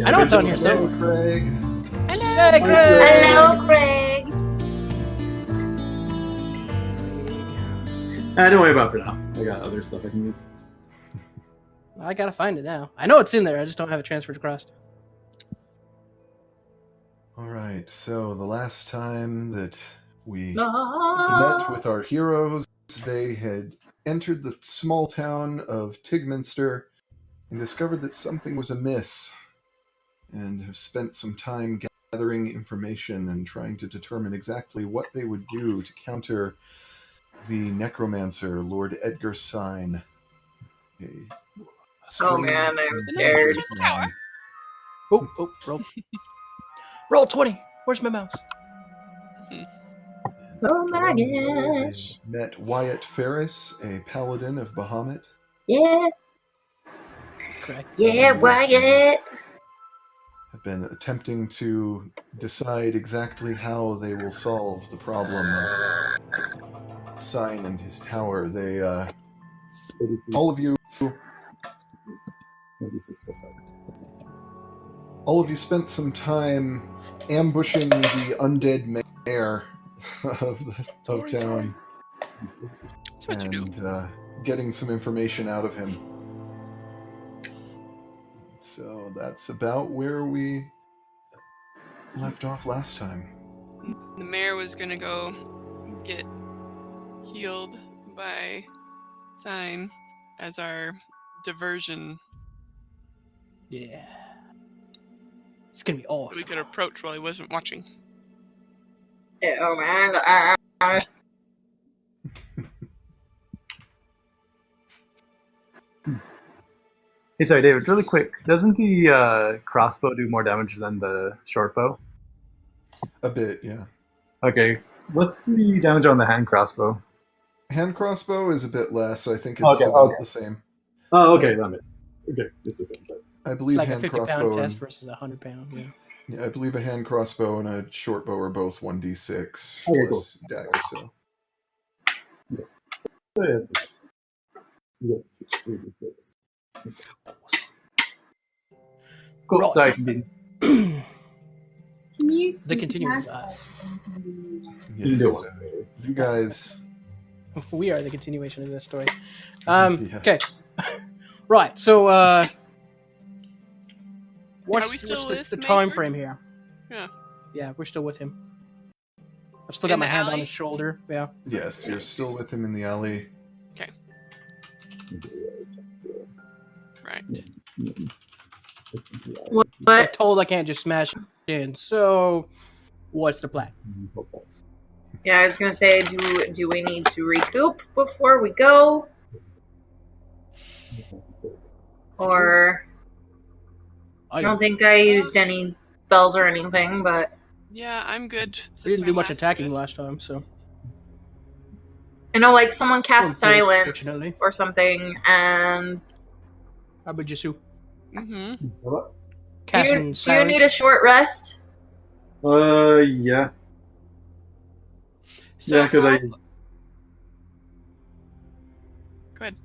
I know it's on here somewhere. Craig. Hello, hey, Craig. Hello, Craig. Don't worry about it for now. I got other stuff I can use. I gotta find it now. I know it's in there. I just don't have it transferred across. All right. So the last time that we met with our heroes, they had entered the small town of Tigminster and discovered that something was amiss, and have spent some time gathering information and trying to determine exactly what they would do to counter the necromancer, Lord Edgar Sign. Oh man, I'm scared. Oh, roll. Roll 20. Where's my mouse? Oh my gosh. Met Wyatt Ferris, a paladin of Bahamut. Yeah. Correct. Yeah, Wyatt. Have been attempting to decide exactly how they will solve the problem of Sign and his tower. They, all of you spent some time ambushing the undead mayor of town. That's what you do. Getting some information out of him. So that's about where we left off last time. The mayor was gonna go get healed by Sign as our diversion. Yeah. It's gonna be awesome. We could approach while he wasn't watching. Oh my gosh. Hey, sorry, David, really quick. Doesn't the crossbow do more damage than the short bow? A bit, yeah. Okay. What's the damage on the hand crossbow? Hand crossbow is a bit less. I think it's about the same. Oh, okay. Okay, it's the same. But I believe It's like hand a 50-pound crossbow test versus a 100-pound. Yeah. Yeah, I believe a hand crossbow and a short bow are both 1d6 plus dex. So. Cool. Right. Sorry, continue. The continuum is us. Yes, you guys. We are the continuation of this story. Yeah. Okay. Right. So, what's we still with the time Mayford? frame here? Yeah. Yeah, we're still with him. I've still got In my the hand on alley? his shoulder. Yeah. Yes, you're still with him in the alley. Okay. Right. I'm What? told I can't just smash it in. So, what's the plan? Yeah, I was gonna say, do we need to recoup before we go? Or I don't think I used any spells or anything, but Yeah, I'm good. We didn't do much last attacking bit. last time, so I know, like someone cast silence Unfortunately. or something, and how about Jisu? Mm-hmm. Casting do you need a short rest? Yeah. So Yeah, because how- I. Go ahead.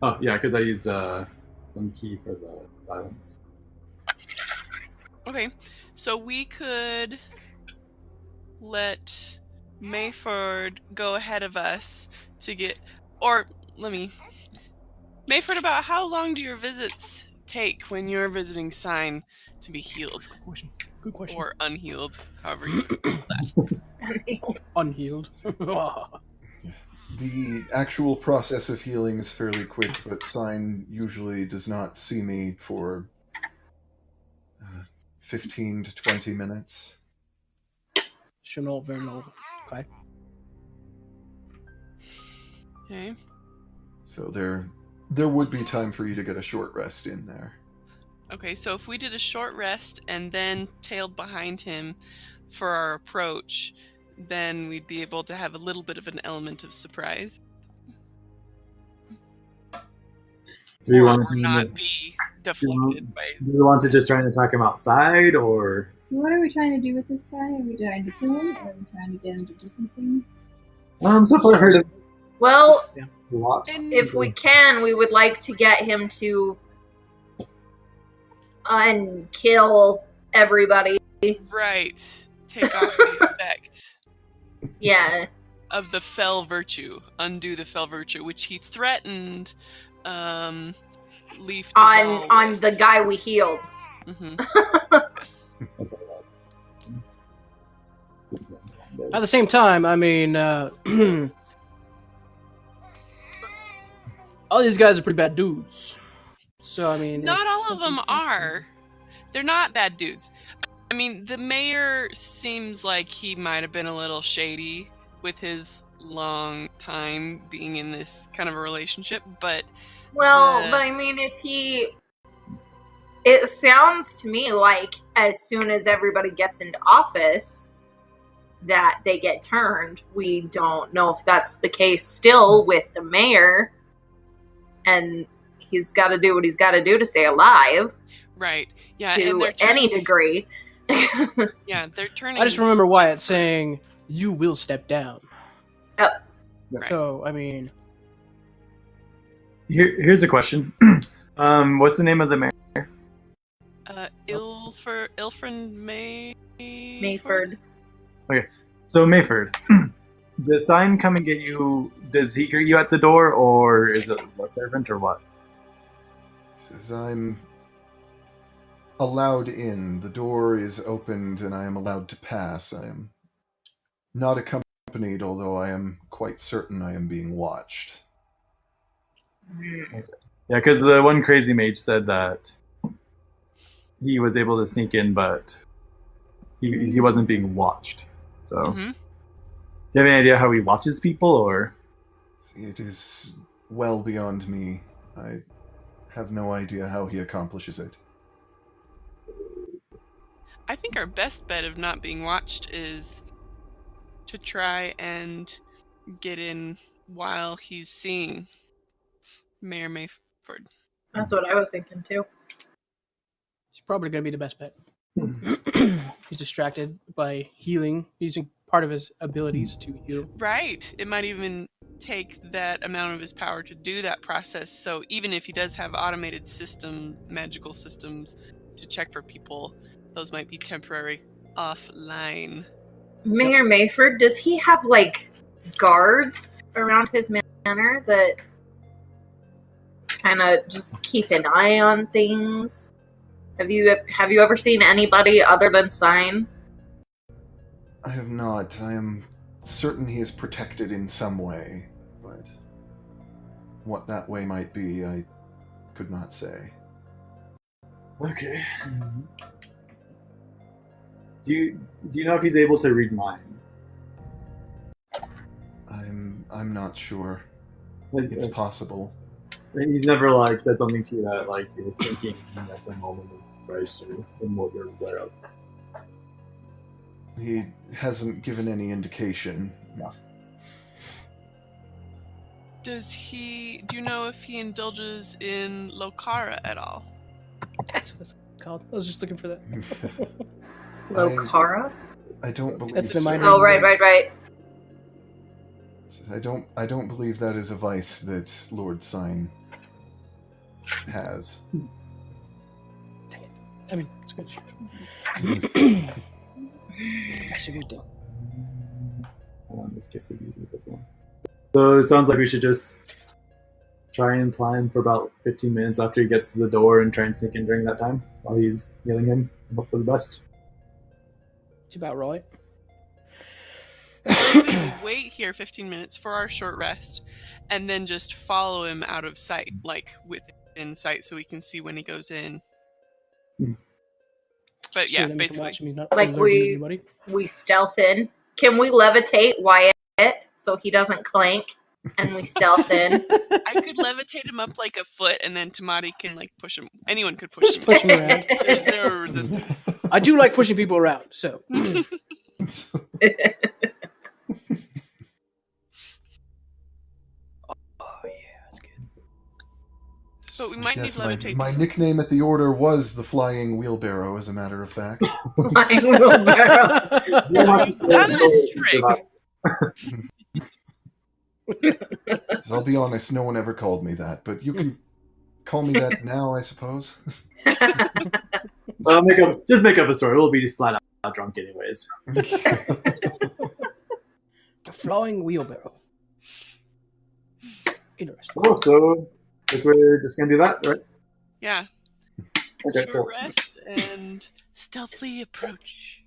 Oh, yeah, because I used some key for the silence. Okay, so we could let Mayford go ahead of us to get, or Mayford, about how long do your visits take when you're visiting Sign to be healed? Good question. Or unhealed, however you call that. Unhealed. The actual process of healing is fairly quick, but Sign usually does not see me for 15 to 20 minutes. Chanel Vernal. Okay. Okay. So there would be time for you to get a short rest in there. Okay, so if we did a short rest and then tailed behind him for our approach, then we'd be able to have a little bit of an element of surprise. Do you Or want to not be deflected by... Do you want to just try and attack him outside, or? So what are we trying to do with this guy? Are we trying to kill him, or are we trying to get him to do something? So far I heard of Well, a lot. if we can, we would like to get him to unkill everybody. Right. Take off the effect Yeah. of the fell virtue. Undo the fell virtue, which he threatened Leaf to On the guy we healed. At the same time, I mean, all these guys are pretty bad dudes. So, I mean... Not all of them are. They're not bad dudes. I mean, the mayor seems like he might have been a little shady with his long time being in this kind of a relationship, but... Well, but I mean, it sounds to me like as soon as everybody gets into office that they get turned. We don't know if that's the case still with the mayor, and he's got to do what he's got to do to stay alive. Right. Yeah. To any degree. Yeah, they're turning. I just remember Wyatt saying, "You will step down." Oh. So, I mean... Here's a question. What's the name of the mayor? Ilfrin Mayford. Okay, so Mayford. The sign come and get you, does he greet you at the door, or is it a servant, or what? Says I'm allowed in. The door is opened and I am allowed to pass. I am not accompanied, although I am quite certain I am being watched. Okay. Yeah, because the one crazy mage said that he was able to sneak in, but he wasn't being watched. So, do you have any idea how he watches people, or? It is well beyond me. I have no idea how he accomplishes it. I think our best bet of not being watched is to try and get in while he's seeing Mayor Mayford. That's what I was thinking too. It's probably going to be the best bet. He's distracted by healing, using part of his abilities to heal. Right. It might even take that amount of his power to do that process. So even if he does have automated magical systems to check for people, those might be temporary offline. Mayor Mayford, does he have like guards around his manor that kind of just keep an eye on things? Have you ever seen anybody other than Sign? I have not. I am certain he is protected in some way, but what that way might be, I could not say. Okay. Do you know if he's able to read minds? I'm not sure. It's possible. He's never like said something to you that like you were thinking at the moment of Christ or in what you're aware of. He hasn't given any indication. No. Do you know if he indulges in Lokara at all? That's what it's called. I was just looking for that. Lokara? I don't believe That's the so. minor. Oh, right. I don't believe that is a vice that Lord Sign has. Dang it. I mean, it's good. Actually, good thing. Hold on, this gets usually this one. So it sounds like we should just try and plan for about 15 minutes after he gets to the door and try and sneak in during that time while he's healing him and hope for the best. It's about right. Maybe wait here 15 minutes for our short rest and then just follow him out of sight, like within sight, so we can see when he goes in. But yeah, basically. Like we stealth in. Can we levitate Wyatt so he doesn't clank? And we stealth in. I could levitate him up like a foot, and then Tamati can like push him. Anyone could push Just him. push him around. There's zero resistance. I do like pushing people around, so. Oh yeah, that's good. But we might need levitate. My nickname at the order was the Flying Wheelbarrow, as a matter of fact. Flying wheelbarrow. Done this trick. So I'll be honest, no one ever called me that, but you can call me that now, I suppose. So I'll make up a story. We'll be flat out drunk anyways. The flying wheelbarrow. Interesting. Oh, so guess we're just gonna do that, right? Yeah. Okay, Short cool. rest and stealthily approach.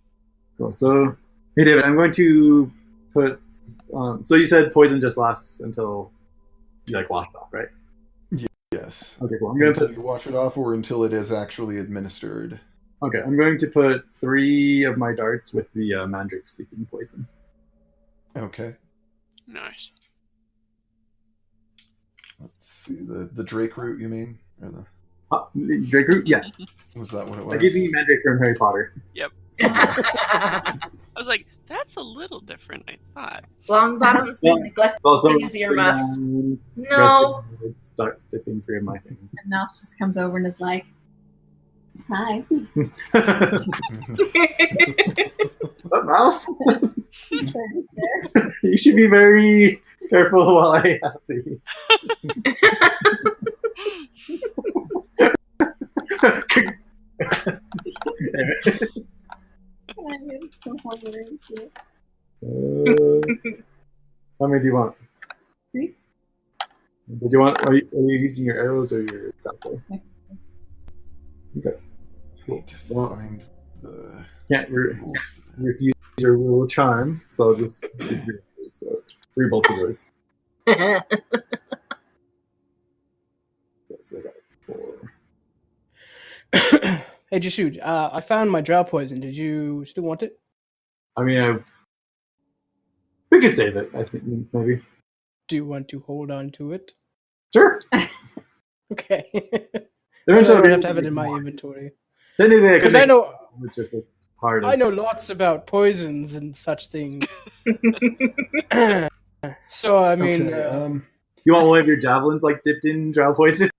Cool. So, hey David, I'm going to put. So you said poison just lasts until you like wash it off, right? Yes. Okay, cool. I'm going Until to you wash it off, or until it is actually administered. Okay, I'm going to put 3 of my darts with the Mandrake Sleeping Poison. Okay. Nice. Let's see, the Drake root, you mean? Or The Drake root? Yeah. was that what it was? I gave you Mandrake from Harry Potter. Yep. I was like, that's a little different, I thought. Long bottoms Yeah. neglect Also, these earmuffs. No. No. Start dipping 3 of my things. And Mouse just comes over and is like, "Hi." What, Mouse? You should be very careful while I have these. So hungry. How many do you want? 3. Did you want? Are you using your arrows or your crossbow? Okay. Need to find the Can't rules for that. refuse your rule of charm, so just so 3 bolts of yours. Okay, so I got 4. Hey, Jashoot, I found my drow poison. Did you still want it? I mean, we could save it. I think maybe. Do you want to hold on to it? Sure. Okay. There I is don't have to have it in my inventory. Technically, Because I know it's just a part of. I know lots about poisons and such things. So I mean, Okay, You want one of your javelins like dipped in drow poison?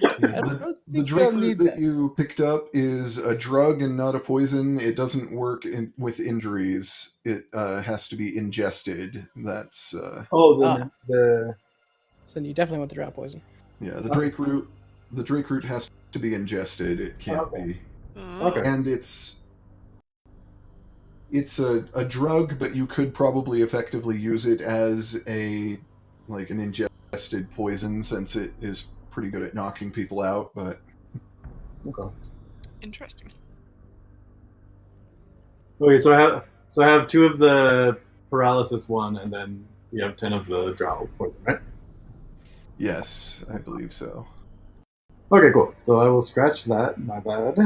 I don't the think Drake I'll root need that that. you picked up is a drug and not a poison. It doesn't work with injuries. It has to be ingested. That's The So then you definitely want the drow poison. yeah. The Drake root. The Drake root has to be ingested. It can't be. Okay. And it's a drug, but you could probably effectively use it as an ingested poison, since it is pretty good at knocking people out. But Okay. Interesting. Okay, so I have 2 of the paralysis one, and then we have 10 of the drow poison, right? yes, I believe so. Okay, cool. So I will scratch that. My bad.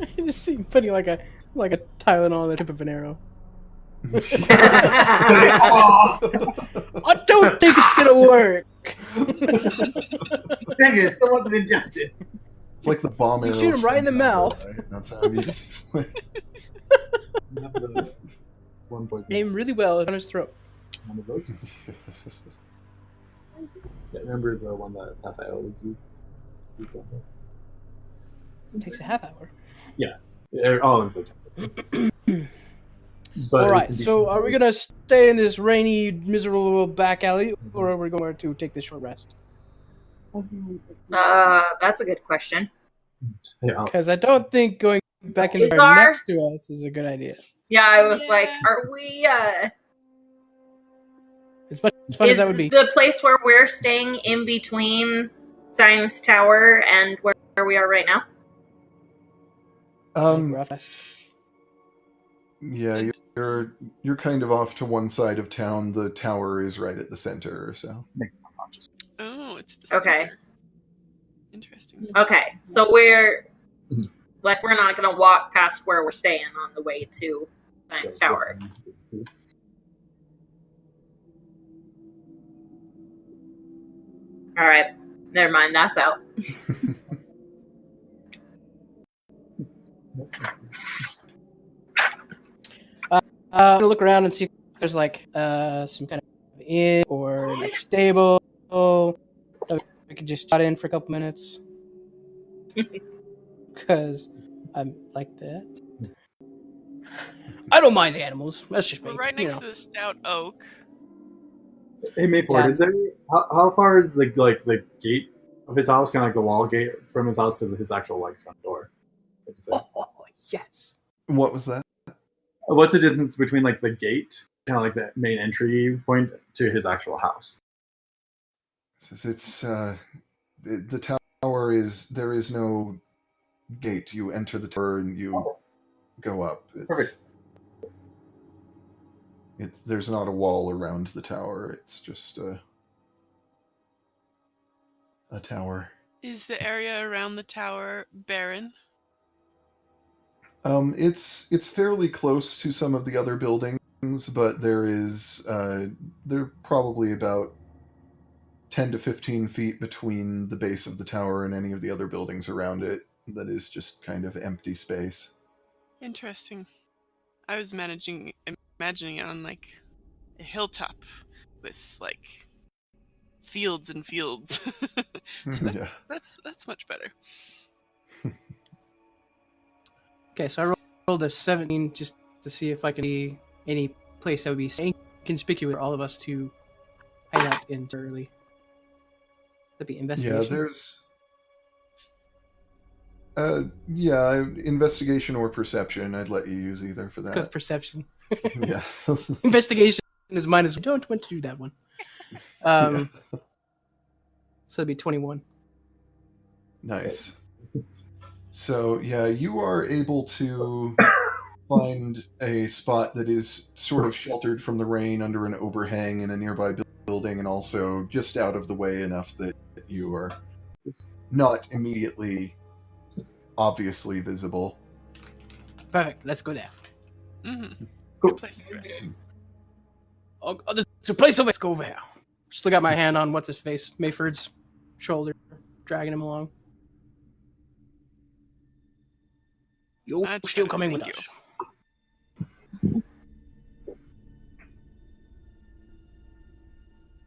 I just see him putting like a Tylenol on the tip of an arrow. Oh! I don't think it's gonna work. Dang it! Still wasn't ingested. It's like the bomb You arrows. shoot him right in the from mouth. Zelda, right? That's how it is. One poison. Aim really well on his throat. One of those. Yeah, remember the one that Raphael was used? It takes a half hour. Yeah, all of them. All right. So are we gonna stay in this rainy, miserable back alley, or are we going to take this short rest? That's a good question. Yeah, Because I don't think going back in the Is bar our- next to us is a good idea. Yeah, I was Yeah. like, are we, As much fun as is that would be. the place where we're staying in between Science Tower and where we are right now? Rough rest. Yeah, you're kind of off to one side of town. The tower is right at the center, so. makes me unconscious. Oh, it's the Okay. center. Interesting. Okay, so we're Mhm. we're not gonna walk past where we're staying on the way to Science Tower. All right, never mind. That's out. I'm gonna look around and see if there's like some kind of inn or like stable that we could just shot in for a couple minutes. Because I'm like that. I don't mind the animals. That's just me. We're right next to the stout oak. Hey, Mayport, is there how far is the gate of his house, kind of like the wall gate from his house to his actual front door? Oh, yes. What was that? What's the distance between the gate, kind of like the main entry point, to his actual house? It's the tower is, there is no gate. You enter the tower and you go up. Perfect. There's not a wall around the tower. It's just a tower. Is the area around the tower barren? It's fairly close to some of the other buildings, but they're probably about 10 to 15 feet between the base of the tower and any of the other buildings around it. That is just kind of empty space. Interesting. I was imagining it on a hilltop with fields and fields. So that's much better. Okay, so I rolled a 17 just to see if I can see any place that would be inconspicuous for all of us to hide out in early. That'd be investigation. Yeah, investigation or perception. I'd let you use either for that. Because perception. Yeah. Investigation is minus. We don't want to do that one. So it'd be 21. Nice. So, yeah, you are able to find a spot that is sort of sheltered from the rain under an overhang in a nearby building, and also just out of the way enough that you are not immediately obviously visible. Perfect. Let's go there. Mm-hmm. Cool. Good place to rest. Oh, there's a place over. Let's go over here. Still got my hand on what's his face, Mayford's shoulder, dragging him along. You're still coming with us.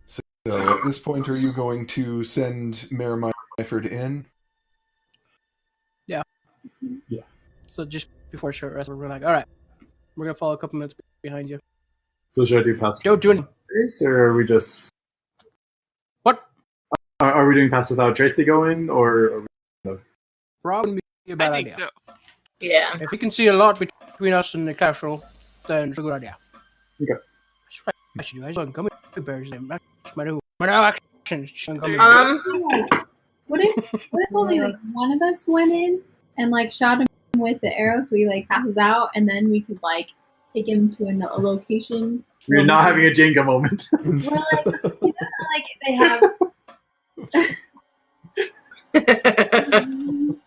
So at this point, are you going to send Mayor Myford in? Yeah. Yeah. So just before short rest, we're like, all right, we're gonna follow a couple minutes behind you. So should I do pass? Don't do anything. Or are we just? What? Are we doing pass without Tracy going, or? Are we... Probably be a bad idea. I think so. Yeah. If we can see a lot between us and the castle, then it's a good idea. Okay. That's what I should do. I just come with bears. That's my new actions. What if only one of us went in and shot him with the arrow, so he passes out, and then we could take him to a location. We're not having a Jenga moment. Well, they have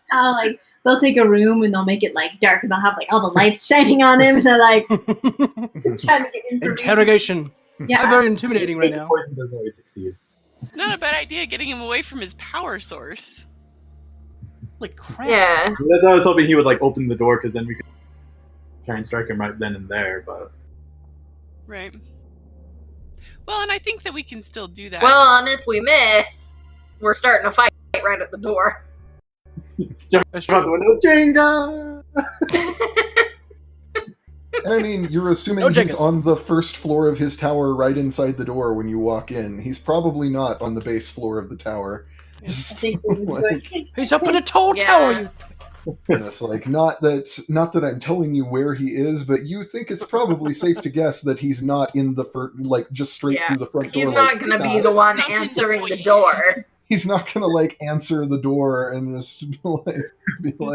how they'll take a room and they'll make it dark, and they'll have all the lights shining on him, and they're trying to get information. Interrogation. Yeah, I'm very intimidating right now. Poison doesn't always succeed. It's not a bad idea getting him away from his power source. Like crap. Yeah. That's why I was hoping he would open the door, because then we could try and strike him right then and there. But right. Well, and I think that we can still do that. Well, and if we miss, we're starting a fight right at the door. That's out the true. window, Jenga. I mean, you're assuming he's on the first floor of his tower right inside the door when you walk in. He's probably not on the base floor of the tower. I think we He's up in a tall Yeah. tower. You Yes, not that I'm telling you where he is, but you think it's probably safe to guess that he's not in the just straight through the front door. He's not going to be the one Not in the answering the foyer. door. He's not gonna answer the door and just be like,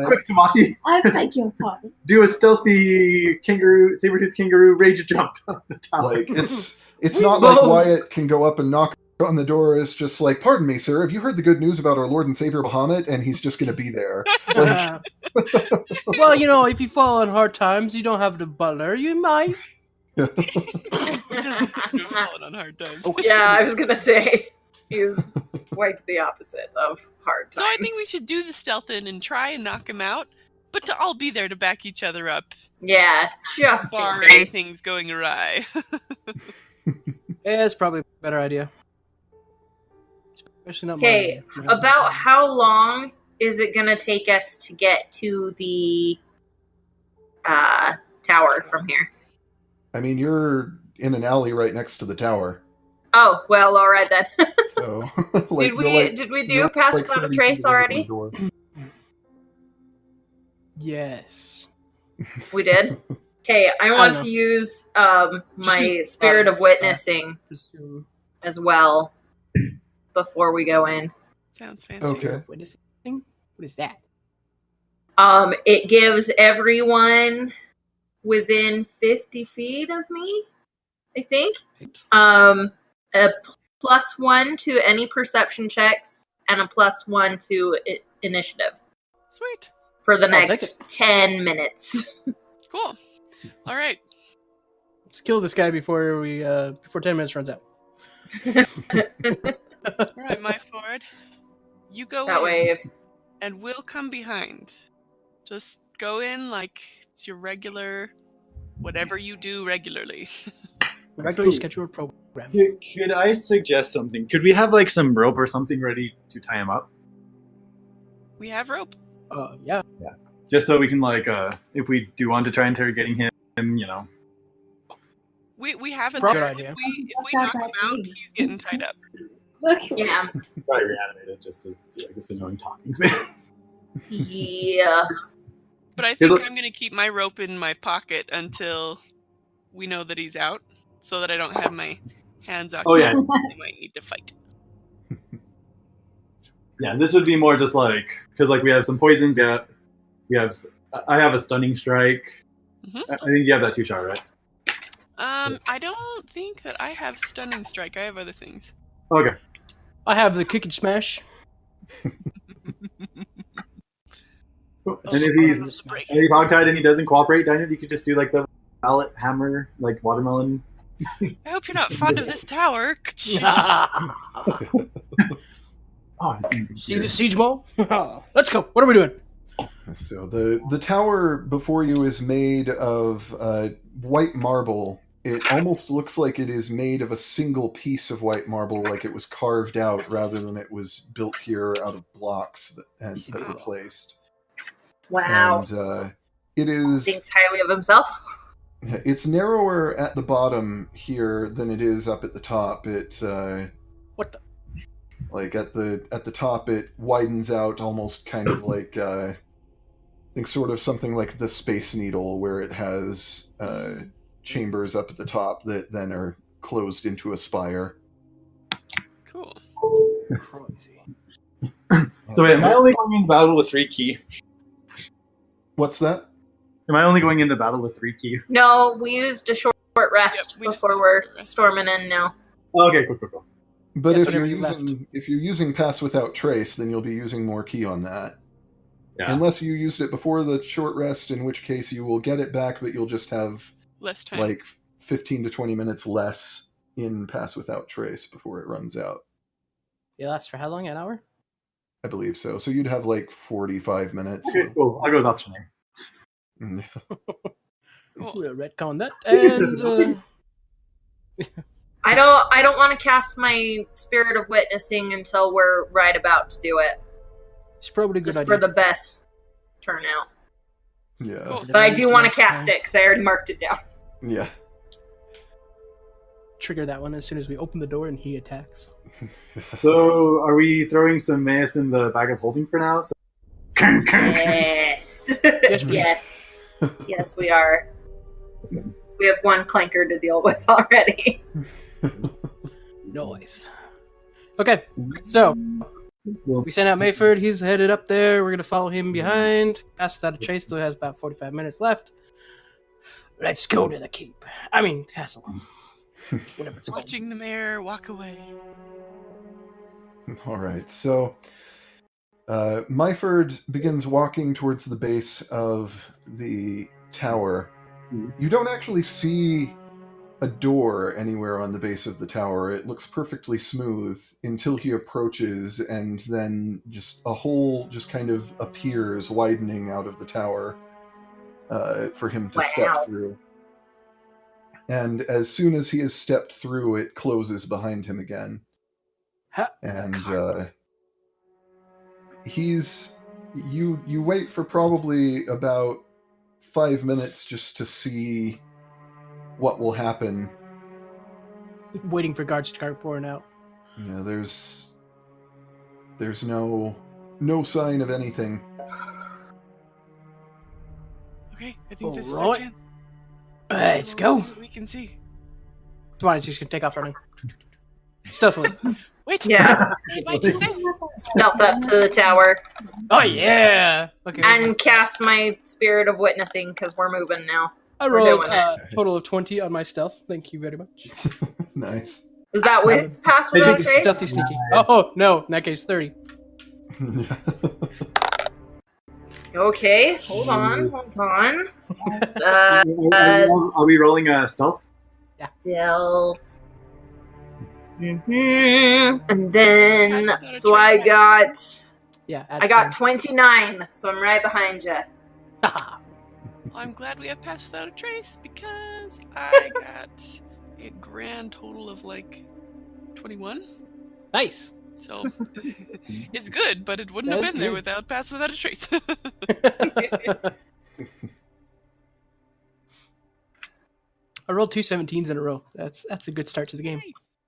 Quick, Tamati, I beg your pardon. do a stealthy saber-toothed kangaroo rage jump on the tower. it's not like Wyatt can go up and knock on the door. It's just pardon me, sir, have you heard the good news about our Lord and Savior Bahamut? And he's just gonna be there. well, if you fall on hard times, you don't have the butler. You might. Doesn't seem to have fallen on hard times. Yeah, I was gonna say he's quite the opposite of hard times. So I think we should do the stealth in and try and knock him out, but to all be there to back each other up. Yeah, just in Barring case. things going awry. Yeah, it's probably a better idea. Especially not Okay, about how long is it gonna take us to get to the tower from here? I mean, you're in an alley right next to the tower. Oh, well, all right then. So, did we do pass without a trace already? Yes. We did. Okay, I want to use my spirit of witnessing as well before we go in. Sounds fancy. Okay. Witnessing? What is that? It gives everyone within 50 feet of me, I think, a +1 to any perception checks and a +1 to initiative. Sweet. For the next 10 minutes. Cool. All right. Let's kill this guy before 10 minutes runs out. All right, my Ford. You go that in, way. and we'll come behind. Just go in like it's your regular, whatever you do regularly. Regularly scheduled program. Could I suggest something? Could we have like some rope or something ready to tie him up? We have rope. Yeah. Yeah. Just so we can like, if we do want to try interrogating him, you know. We haven't. Good There. idea. If we knock him out, he's getting tied up. Look. Yeah. Probably reanimated just to be like this annoying talking thing. Yeah. But I think I'm going to keep my rope in my pocket until we know that he's out, so that I don't have my hands occupied. Oh, yeah. I might need to fight. Yeah, this would be more just like, because like we have some poisons, I have a stunning strike. Mm-hmm. I think you have that too, Char, right? I don't think that I have stunning strike. I have other things. Okay. I have the kick and smash. Cool. And if he's hogtied and he doesn't cooperate, Daniel, you could just do like the mallet hammer, like watermelon. I hope you're not fond of this tower. Oh, it's gonna be See the siege wall? Let's go. What are we doing? So the tower before you is made of white marble. It almost looks like it is made of a single piece of white marble, like it was carved out rather than it was built here out of blocks that were placed. Wow. And it is. Thinks highly of himself. It's narrower at the bottom here than it is up at the top. It What the? like at the top, it widens out almost kind of like I think sort of something like the Space Needle, where it has chambers up at the top that then are closed into a spire. Cool. Crazy. So wait, am I only going into battle with 3 key? What's that? Am I only going into battle with 3 key? No, we used a short rest Yep, we just before did a we're short rest. storming in now. Okay, cool. But Yes, if you're whenever you using Pass Without Trace, then you'll be using more key on that. Yeah. Unless you used it before the short rest, in which case you will get it back, but you'll just have Less time. like 15 to 20 minutes less in Pass Without Trace before it runs out. It lasts for how long? An hour? I believe so. So you'd have like 45 minutes. Okay, cool. I'll go with option A. Mm. We'll retcon that. And I don't want to cast my spirit of witnessing until we're right about to do it. it's probably a good Just idea. for the best turnout. Yeah. Cool. But I do want to cast it because I already marked it down. Yeah. Trigger that one as soon as we open the door and he attacks. So, are we throwing some mace in the bag of holding for now? So... Yes. Yes, please. Yes. Yes, we are. We have one clanker to deal with already. Noise. Okay, so we sent out Mayford. He's headed up there. We're gonna follow him behind. Pass Without a Trace still has about 45 minutes left. Let's go to the keep. I mean, castle. Whatever it's called. Watching the mayor walk away. All right. So Myford begins walking towards the base of the tower. You don't actually see a door anywhere on the base of the tower. It looks perfectly smooth until he approaches, and then just a hole just kind of appears, widening out of the tower for him to step through. And as soon as he has stepped through, it closes behind him again. And you wait for probably about 5 minutes just to see what will happen. Waiting for guards to start pouring out. Yeah, there's no sign of anything. Okay, I think this is our chance. Let's go. See what we can see. Come on, just gonna take off running. Stealthily. Wait. Yeah. What'd you say? Stealth up to the tower. Oh yeah. Okay. And cast my Spirit of Witnessing because we're moving now. I rolled a total of 20 on my stealth. Thank you very much. Nice. Is that with Pass Without Trace? Stealthy sneaky. Oh no, in that case 30. Okay, hold on. Are we rolling a stealth? Yeah. Stealth. And then, so I got... Yeah, I got 29, so I'm right behind you. Well, I'm glad we have Pass Without a Trace because I got a grand total of like 21. Nice. So it's good, but it wouldn't have been there without Pass Without a Trace. I rolled 2 17s in a row. That's a good start to the game. Nice.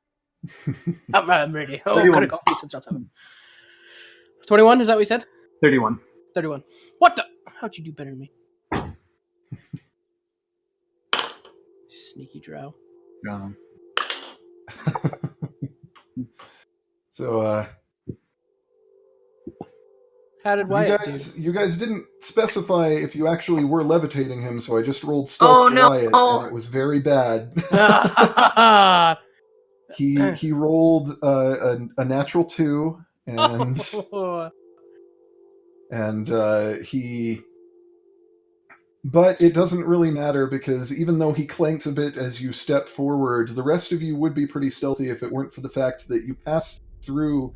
I'm ready. Oh, I'm gonna go eat some stuff. 21, is that what we said? 31. 31. What the? How'd you do better than me? Sneaky drow. So, how did Wyatt do? You guys didn't specify if you actually were levitating him, so I just rolled stealth for Wyatt, and it was very bad. He rolled a natural 2, and he. But it doesn't really matter, because even though he clanks a bit as you step forward, the rest of you would be pretty stealthy if it weren't for the fact that you pass through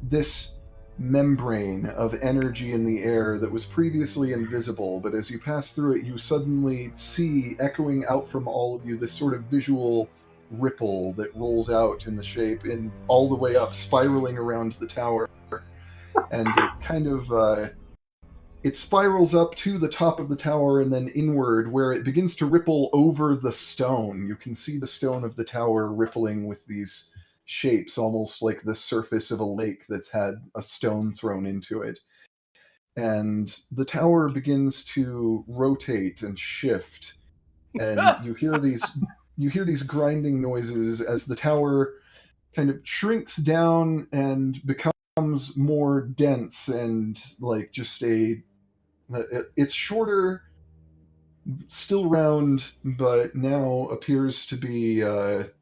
this membrane of energy in the air that was previously invisible, but as you pass through it, you suddenly see, echoing out from all of you, this sort of visual ripple that rolls out in the shape, and all the way up, spiraling around the tower. And it kind of... it spirals up to the top of the tower and then inward, where it begins to ripple over the stone. You can see the stone of the tower rippling with these shapes, almost like the surface of a lake that's had a stone thrown into it. And the tower begins to rotate and shift, and you hear these grinding noises as the tower kind of shrinks down and becomes more dense and like just it's shorter, still round, but now appears to be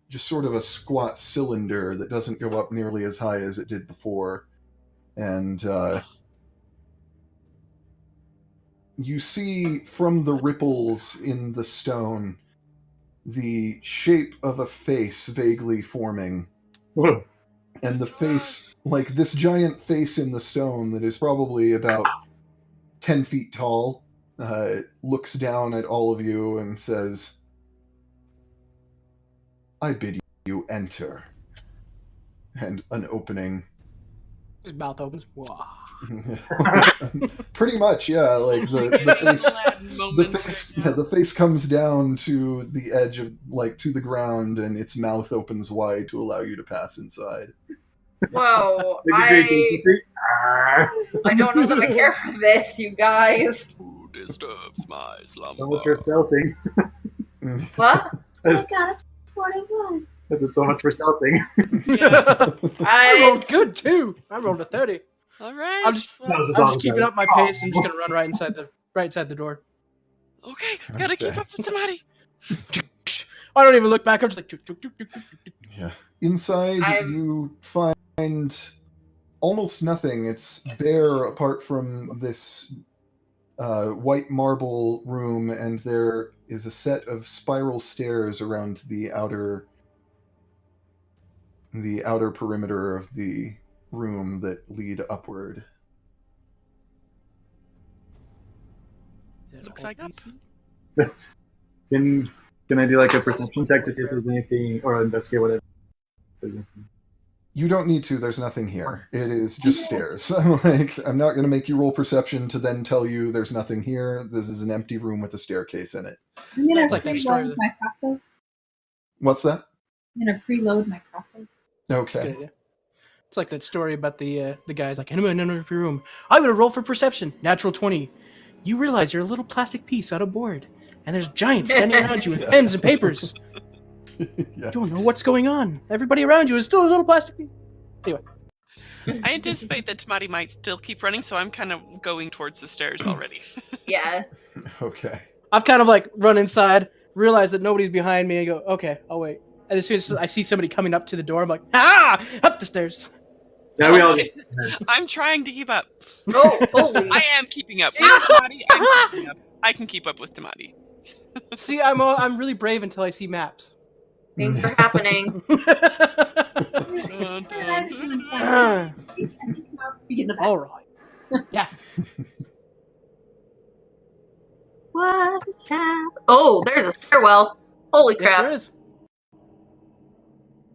just sort of a squat cylinder that doesn't go up nearly as high as it did before. And you see from the ripples in the stone the shape of a face vaguely forming. Whoa. And the face, like this giant face in the stone that is probably about 10 feet tall, looks down at all of you and says, "I bid you enter." And an opening. His mouth opens. Pretty much, yeah. Like the face comes down to the edge of, like, to the ground, and its mouth opens wide to allow you to pass inside. Whoa, I don't know that I care for this, you guys. Who disturbs my slumber? So much for stealthing. What? I got a 21. That's it, so much for stealthing. I rolled good too. I rolled a 30. All right. I'm just keeping up my pace. I'm just gonna run right inside the door. Okay, gotta keep up with somebody. I don't even look back. I'm just like. Yeah. Inside, you find almost nothing. It's bare apart from this white marble room, and there is a set of spiral stairs around the outer perimeter of the room that lead upward. Looks like up. Can I do like a perception check to see if there's anything, or investigate whatever? You don't need to. There's nothing here. It is just stairs. I'm not going to make you roll perception to then tell you there's nothing here. This is an empty room with a staircase in it. I'm gonna Like the story preload my crossbow. What's that? I'm gonna preload my crossbow. That's a good Okay. idea. It's like that story about the guy's like, "Anyone in your room? I'm gonna roll for perception. Natural 20. You realize you're a little plastic piece on a board, and there's giants standing around you with pens and papers. Yes. You don't know what's going on. Everybody around you is still a little plastic piece." Anyway. I anticipate that Tamati might still keep running, so I'm kind of going towards the stairs already. Yeah. Okay. I've kind of like run inside, realize that nobody's behind me, and go, okay, I'll wait. And as soon as I see somebody coming up to the door, I'm like, up the stairs. Yeah, we all. I'm trying to keep up. Oh, holy. I am keeping up with Tamati. I'm keeping up. I can keep up with Tamati. See, I'm really brave until I see maps. Things are happening. Dun, dun, dun, dun. All right. Yeah. What is happening? Oh, there's a stairwell. Holy Yes, crap. there is.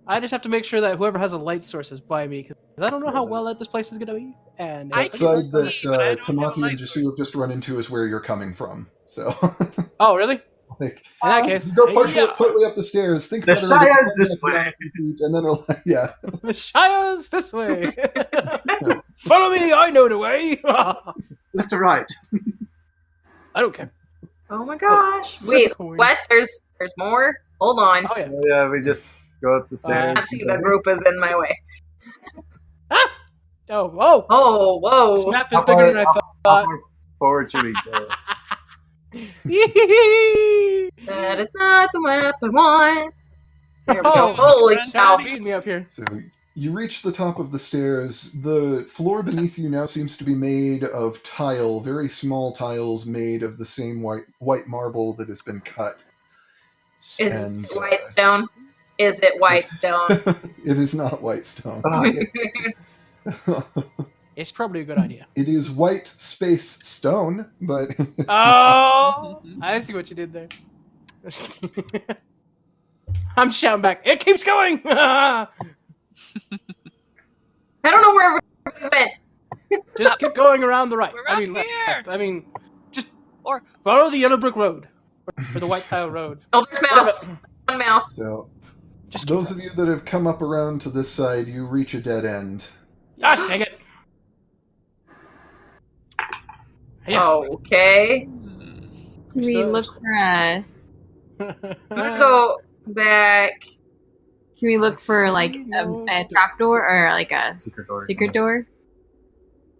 I just have to make sure that whoever has a light source is by me, because I don't know how well lit this place is going to be. And I That can side see, that but I don't have Tamati light and Jasu source. have just run into is where you're coming from. So, oh, really? like, In that case, you go partly up the stairs. Think The about it. Shia's this way. And then, yeah. The Shire's this way. Follow me, I know the way. Left to right. I don't care. Oh my gosh. Flip Wait, a coin. what? There's more? Hold on. Oh, yeah. Yeah, we just go up the stairs. I see the group is in my way. Oh, whoa. Oh, This whoa. map is bigger than I How thought. far forward should we go? That is not the map I want. There we go. Oh, Holy Run, cow. Beating me up here. So you reach the top of the stairs. The floor beneath you now seems to be made of tile, very small tiles made of the same white marble that has been cut. Is And, it white stone? Is it white stone? It is not white stone. It's probably a good idea. It is white space stone, but it's Oh, I see what you did there. I'm shouting back. It keeps going. I don't know where we went. Just keep going around the right. We're I up mean, here. left. I mean, just Or follow the yellow brick road or the white tile road. Oh, there's mouse. One mouse. so. Just keep Those of you that have come up around to this side, you reach a dead end. Ah, dang it. Yeah. Okay. Can we look for a? I'm gonna go back. Can we look for like a trapdoor or like a Secret door. secret door?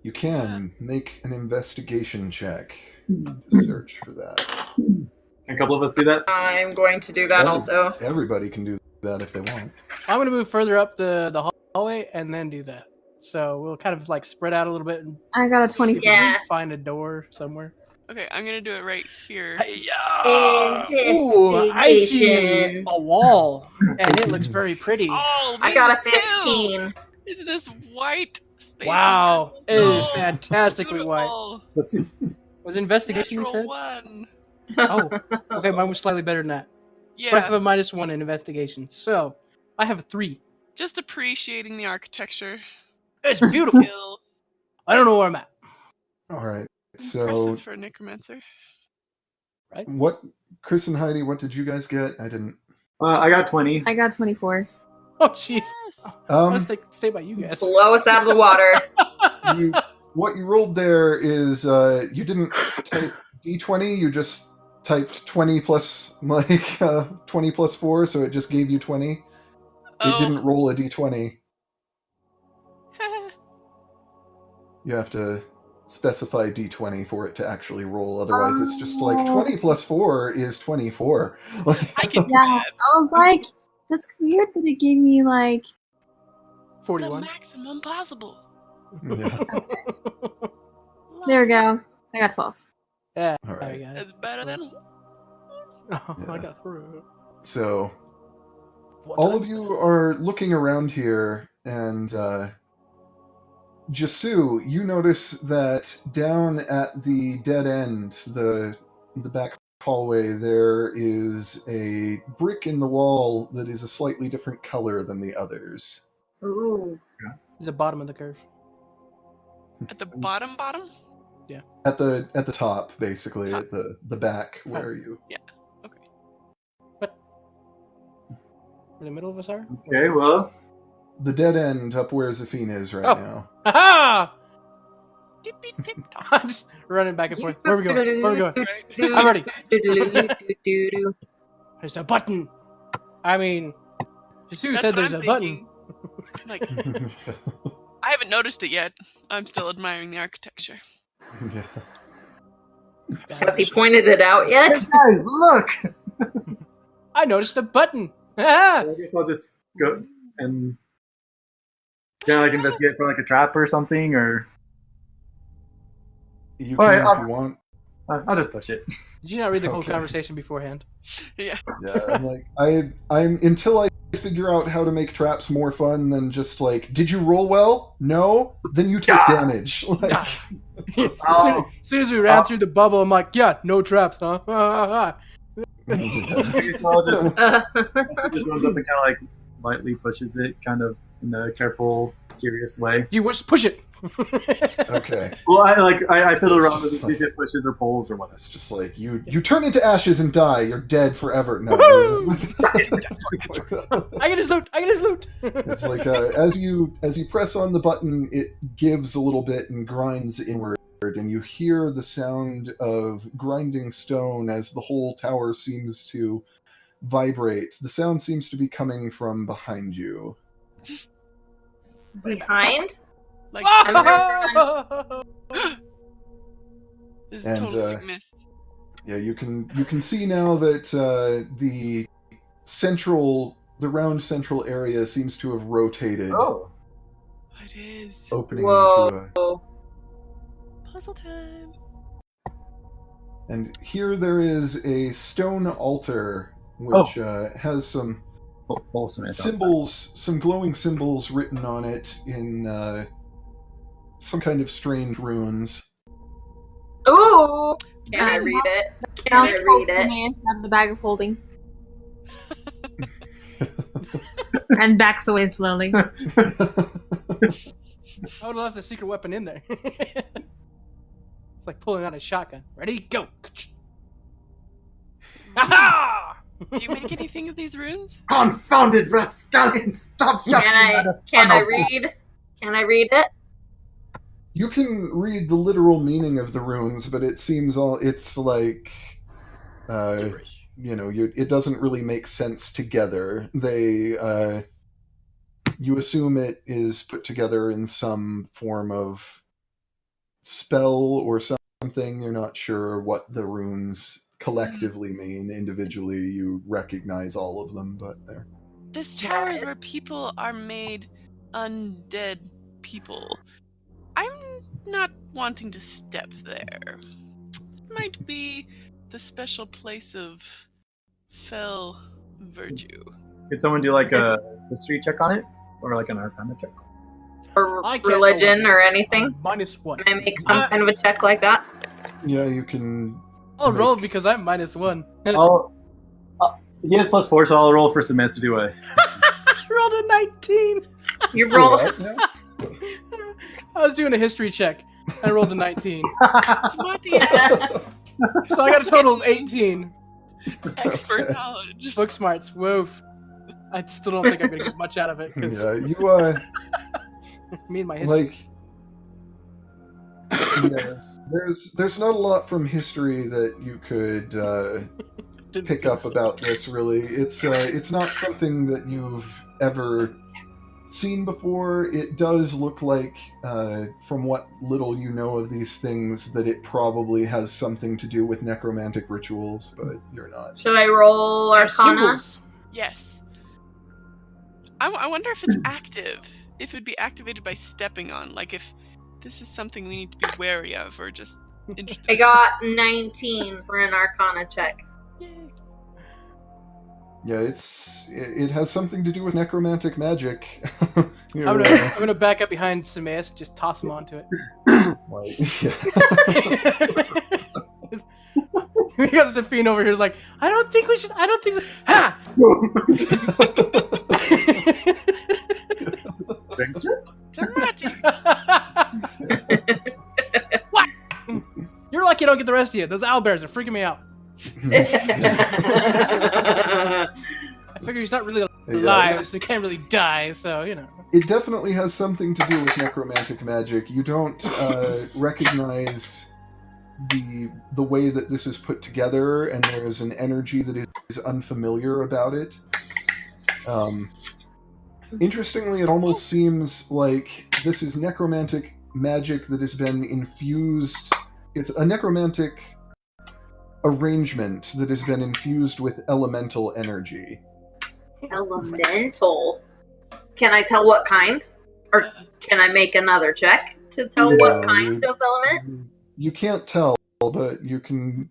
You can make an investigation check Hmm. to search for that. Can a couple of us do that? I'm going to do that also. Everybody can do that if they want. I'm going to move further up the hallway and then do that. So we'll kind of like spread out a little bit and I got a see if 20. we can Yeah. find a door somewhere. okay, I'm gonna do it right here. Ooh, I see a wall, and it looks very pretty. Oh, I got a me too. 15. Isn't this white space? Wow, marble? it is Oh, fantastically white. beautiful. Let's see. Was it investigation you Natural said? one. Oh, okay, mine was slightly better than that. But I have Yeah, a -1 in investigation, so I have a 3. just appreciating the architecture. It's beautiful. Skill. I don't know where I'm at. All right. So, Impressive for a necromancer. what, Chris and Heidi, what did you guys get? I didn't. I got 20. I got 24. Oh, jeez. Yes. Let's stay by you guys. Blow us out of the water. What you rolled there is you didn't type D20. You just typed 20 plus 20 plus 4, so it just gave you 20. It Oh. didn't roll a D20. You have to specify D20 for it to actually roll. Otherwise, it's just like 20 plus 4 is 24. Like, I can Yeah, math. I was like, that's weird that it gave me like. The 41. maximum possible. yeah. There we go. I got 12. Yeah. All right. It's better than. Oh, I Yeah. got through. So all of you are looking around here, and Jasu, you notice that down at the dead end, the back hallway, there is a brick in the wall that is a slightly different color than the others. Ooh. The bottom of the curve. At the bottom? At the top, basically, Top. at the back where you. Yeah. Okay. In the middle of us are? Okay, well, The dead end up where Zafina is right Oh. now. Aha! Tip, tip, tip, top. I'm just running back and forth. Where are we going? Where are we going? Right. I'm ready. Do-do-do-do-do-do. There's a button. I mean, Jasu That's said what there's I'm a button. thinking. Like, I haven't noticed it yet. I'm still admiring the architecture. Yeah. Has he pointed it out yet? guys, look! I noticed a button. Ah! I guess I'll just go and can I like investigate for like a trap or something, or You All can right, if you want. I'll just push it. Did you not read the whole Okay. conversation beforehand? Yeah. Yeah, I'm like I'm until I figure out how to make traps more fun than just like, did you roll well? No? Then you take damage. Like, as soon as we ran through the bubble, I'm like, yeah, no traps, huh? Okay, so I'll just just runs up and kind of like lightly pushes it, kind of in a careful, curious way. You just push it. okay. Well, I fiddle It's around just with it, like- if it pushes or pulls or whatever. It's just like you turn into ashes and die. You're dead forever. No. I get his loot. I get his loot. It's like as you press on the button, it gives a little bit and grinds inward, and you hear the sound of grinding stone as the whole tower seems to vibrate. The sound seems to be coming from behind you. Behind? Like, this is And, totally missed. Yeah, you can see now that the round central area seems to have rotated, Oh, It is. opening Whoa. into a. Puzzle time. And here there is a stone altar which has some wholesome. symbols, some glowing symbols written on it in some kind of strange runes. Ooh! Can I read it? Can I read it? Out of the bag of holding. And backs away slowly. I would have left the secret weapon in there. It's like pulling out a shotgun. Ready, go. Aha! Do you make anything of these runes? Confounded rascallions! Stop shouting! Can I read? Can I read it? You can read the literal meaning of the runes, but it seems it's like, it doesn't really make sense together. You assume it is put together in some form of spell or something. You're not sure what the runes collectively mean. Individually, you recognize all of them, but they're... This tower is where people are made undead people. I'm not wanting to step there. It might be the special place of fell virtue. Could someone do like a history check on it, or like an arcana check? Or I can't religion go. or anything? -1. Can I make some kind of a check like that? Yeah, you can... I'll roll Make- because I'm -1. He has +4, so I'll roll for Semes to do a. Rolled a 19. You roll. I was doing a history check. I rolled a 19. Tomatia, So I got a total of 18. expert knowledge. Book smarts, woof. I still don't think I'm going to get much out of it because Yeah, you me and my history. yeah. There's not a lot from history that you could Didn't pick think up so. about this. Really, it's not something that you've ever seen before. It does look like, from what little you know of these things, that it probably has something to do with necromantic rituals, but you're not. Should I roll They're Arcana? symbols. Yes. I wonder if it's active. If it'd be activated by stepping on. Like if this is something we need to be wary of, or just Interesting. I got 19 for an Arcana check. Yay. Yeah, it has something to do with necromantic magic. I'm gonna back up behind Sameas, just toss him onto it. We got Zafine over here is like, I don't think so. Ha! Tamati. What? You're lucky I don't get the rest of you. Those owlbears are freaking me out. I figure he's not really alive, so he can't really die, so, you know. It definitely has something to do with necromantic magic. You don't recognize the way that this is put together, and there is an energy that is unfamiliar about it. Interestingly, it almost seems like this is necromantic magic that has been infused. It's a necromantic arrangement that has been infused with elemental energy. Elemental? Can I tell what kind? Or can I make another check to tell what kind of element? You can't tell, but you can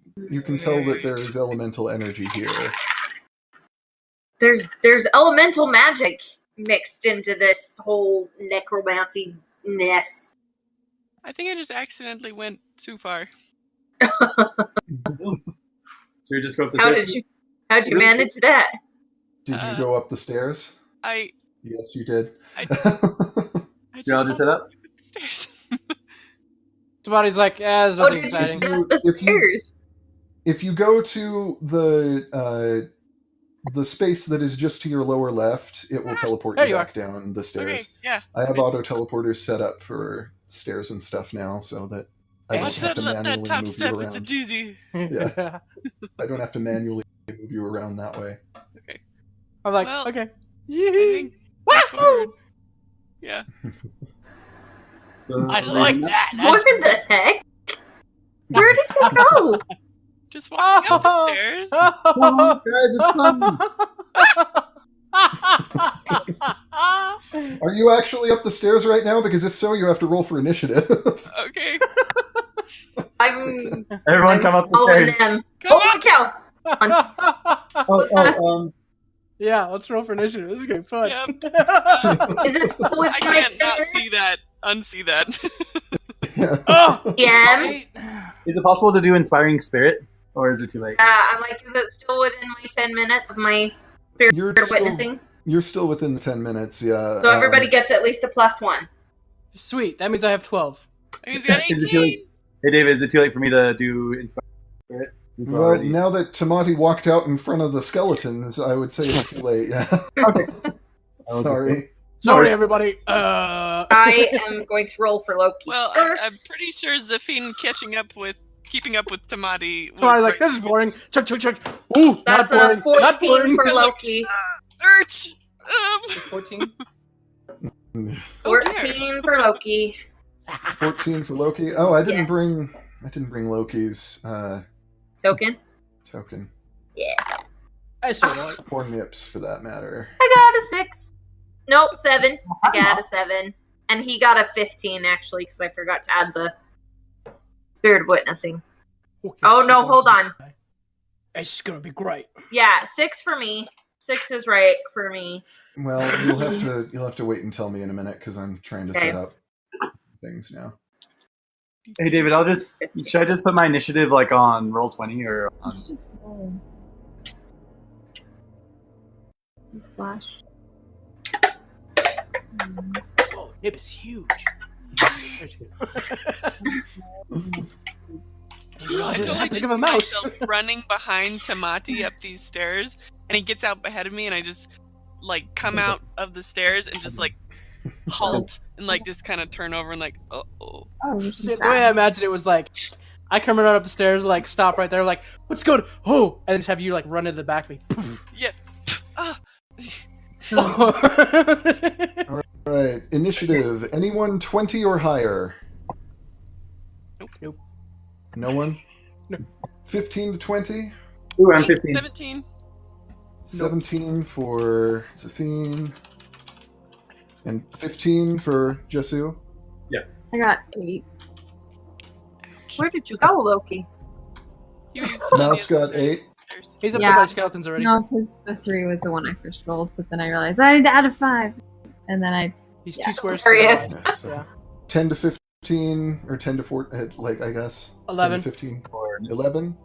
tell that there is elemental energy here. There's elemental magic mixed into this whole necromancy-ness. I think I just accidentally went too far. So you just go up the stairs? How'd you manage that? Did you go up the stairs? Yes, you did. I just set up? The stairs. Somebody's like, there's nothing exciting. If you go to the space that is just to your lower left, it will teleport you back down the stairs. Okay, yeah. I have auto teleporters set up for stairs and stuff now, so that I don't have to manually that top move step, you around. it's a doozy. Yeah, I don't have to manually move you around that way. Okay. I'm like, well, okay. I think that's forward. Yeah. I like that. What the heck? Where did you go? Just walking up the stairs. Oh, Are you actually up the stairs right now? Because if so, you have to roll for initiative. Okay. Everyone come up the stairs. Holy cow! Yeah, let's roll for initiative. This is gonna be fun. Yep. I can't not unsee that. Yeah. Is it possible to do Inspiring Spirit, or is it too late? I'm like, is it still within my 10 minutes of my spirit witnessing? You're still within the 10 minutes, yeah. So everybody gets at least a +1. Sweet. That means I have 12. That means you got 18. Is it too late? Hey, David, is it too late for me to do Inspiring Spirit? Well, now that Tamati walked out in front of the skeletons, I would say it's too late, yeah. Okay. Sorry, everybody. I am going to roll for Loki. Well, first. I'm pretty sure Zafine keeping up with Tamati. Tamati's like, this is boring. Chug. Ooh, that's not boring. a 14 for Loki. Urch. 14. 14 for Loki. 14 for Loki. Oh, I didn't bring Loki's token. Yeah. I saw that. Or nips, for that matter. I got a 6. Nope, 7. I got a 7. And he got a 15, actually, because I forgot to add the Spirit of Witnessing. Oh, no, hold on. It's gonna be great. Yeah, 6 for me. 6 is right for me. Well, you'll have to wait and tell me in a minute, because I'm trying to set up things now. Hey, David, should I just put my initiative, like, on Roll20, or on... Just roll. Slash. Oh, Nip is huge. I totally just see myself running behind Tamati up these stairs, and he gets out ahead of me, and I just, like, come out of the stairs and just, like, halt and, like, just kind of turn over and, like, uh-oh. See, the way I imagine it was, like, I come running up the stairs, like, stop right there, like, what's going on? Oh! And then just have you, like, run into the back of me. Yeah. Alright, initiative. Anyone 20 or higher? Nope. No one? No. 15 to 20? Ooh, I'm 15. 17. 17 for Zafine. And 15 for Jesu? I got 8. Where did you go, Loki? He was on the Mouse other got side of 8. the stairs. He's up Yeah. there by the skeletons already. No, because the 3 was the one I first rolled, but then I realized I need to add a 5. And then I... He's Yeah. 2 squares. Hilarious. to the Yeah, right. so Yeah. 10 to 15, or 10 to 4, like, I guess. 11. 10 to 15. 11?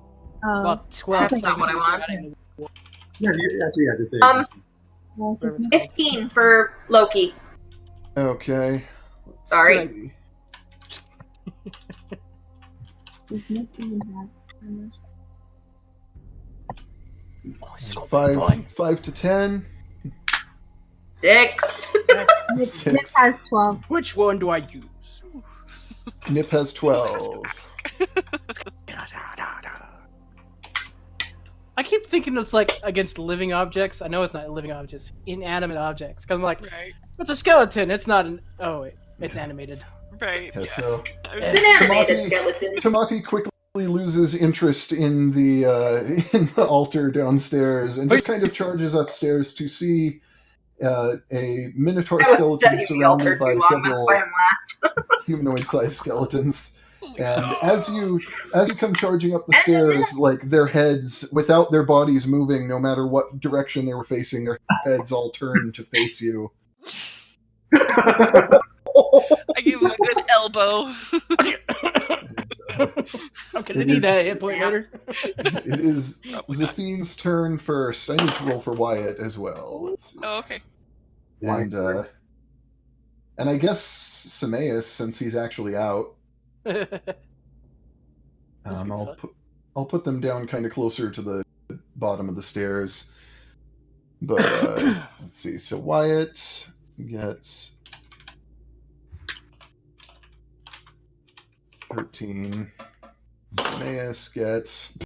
Well, 12. That's not what I want. Yeah, just say it. Um, well, 'cause Whatever. 15 for Loki. Okay. Let's Sorry. see. does Nick even have so much? Oh, he's so flying. 5 to 10. 6. Next. Nick 6. has 12. Which one do I use? Nip has 12. I keep thinking it's like against living objects. I know it's not living objects, inanimate objects. Because I'm like, Right. it's a skeleton. It's not an. Oh wait, it's animated. Right. Yeah, Yeah. so I It's was- an animated Tamati- skeleton. Tamati quickly loses interest in the altar downstairs and just kind of charges upstairs to see a minotaur I was skeleton studying the altar surrounded too by long. That's several why I'm last. humanoid-sized skeletons. oh my And God. as you come charging up the stairs, like their heads, without their bodies moving, no matter what direction they were facing, their heads all turned to face you. I gave him a good elbow. I'm gonna need that hit point later. It is Zaphine's turn first. I need to roll for Wyatt as well. Let's see. Oh, okay. And I guess Sameas, since he's actually out, This is fun. I'll put them down kind of closer to the bottom of the stairs. But let's see. So Wyatt gets 13. Sameas gets.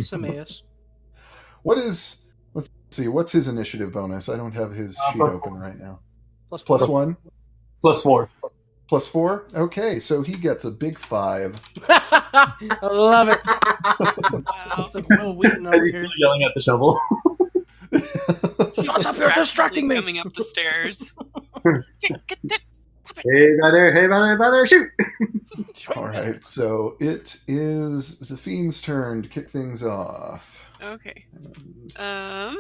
Sameas. What is? Let's see. What's his initiative bonus? I don't have his sheet plus open right now. Plus Plus 1. +4. Plus 4. Okay, so he gets a big 5. I love it. Wow. The Will Wheaton over As he's here. still yelling at the shovel. Shut up! You're distracting me. Coming up the stairs. Hey, better, shoot! All right, so it is Zaphine's turn to kick things off. Okay. And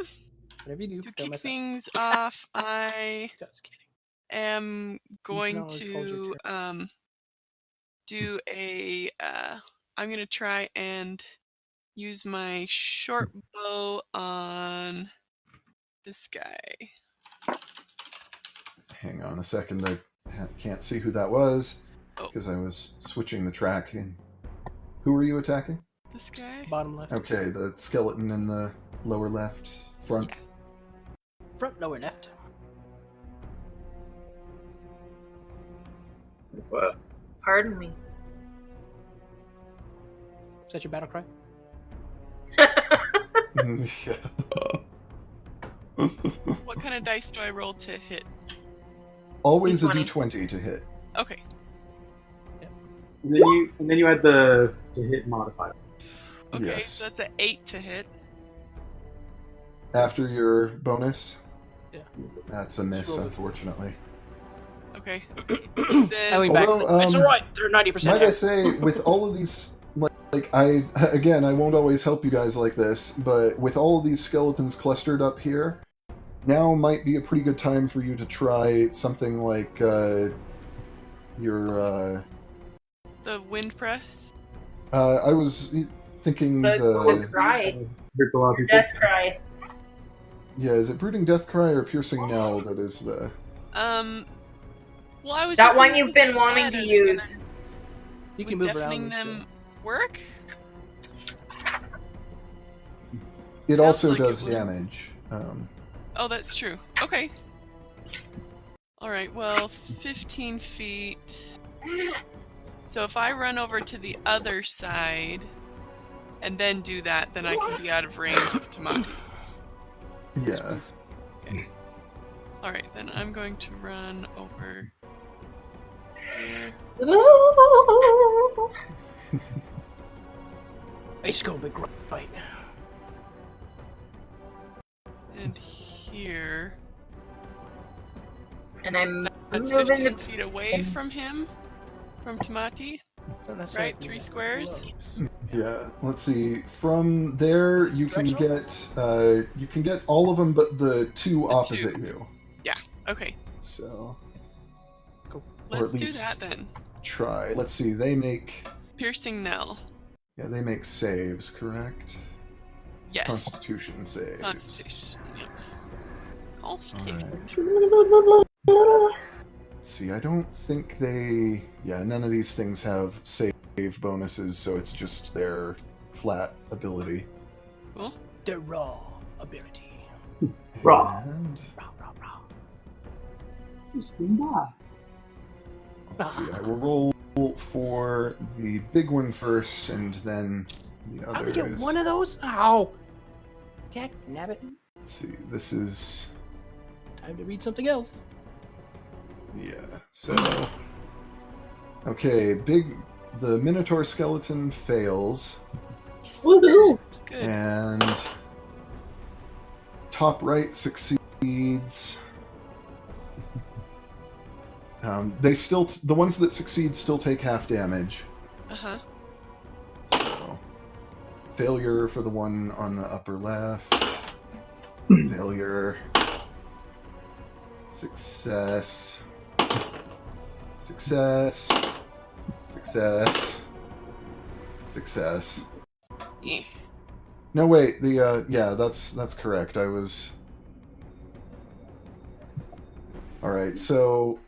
Whatever you do, To don't kick mess up. things off, I Just kidding. am going always hold your to do a I'm gonna try and use my short bow on this guy. hang on a second, I can't see who that was Oh. because I was switching the track. And who were you attacking? This guy? Bottom left. Okay, the skeleton in the lower left front. Yeah. Front, lower left. Pardon me. Is that your battle cry? Yeah. What kind of dice do I roll to hit? Always a D20. D20 to hit. Okay. And then you add the to hit modifier. Okay, Yes. so that's an 8 to hit. After your bonus? Yeah. That's a miss, Roll it. unfortunately. Okay. I Then lean back. Although, It's alright. They're 90% Might I say, with all of these, like I won't always help you guys like this, but with all of these skeletons clustered up here, now might be a pretty good time for you to try something like your. the wind press. I was thinking The the cry. Hurts a lot of people. Death cry. yeah, is it brooding death cry or piercing knell that is the Well, I was That just one thinking you've been with wanting that, to are they use. gonna- You can would move around. deafening and them stuff. work? it Sounds also like it does would. damage. Oh, that's true. Okay. Alright, well, 15 feet. So if I run over to the other side and then do that, then I can be out of range of Tamati. Yeah. Alright, then I'm going to run over here. It's gonna be great. And here. And I'm That's moving 15 to feet away from him. From Tamati. Don't necessarily Right, be 3 that squares. close. Yeah, let's see. From there, you can get all of them, but the two opposite two. you. Yeah. Okay. So, Cool. or Let's at do least that then. try. Let's see. They make Piercing Knell. they make saves, correct? Yes. Constitution saves. Constitution. Yep. Constitution. Alright. Let's see. I don't think they. Yeah, none of these things have save bonuses, so it's just their flat ability. Cool. The raw ability. Raw. And Raw, raw, raw. let's see. I will roll for the big one first, and then the How'd others. you get one of those? Ow! Jack, nabbit. Let's see. This is. Time to read something else. Yeah, so. Okay, the Minotaur skeleton fails, Yes. Woohoo! Good. and top right succeeds. The ones that succeed still take half damage. Uh-huh. So, failure for the one on the upper left. Failure. Success. Success. Success. Success. Yeah. No, wait. That's correct. I was. All right. So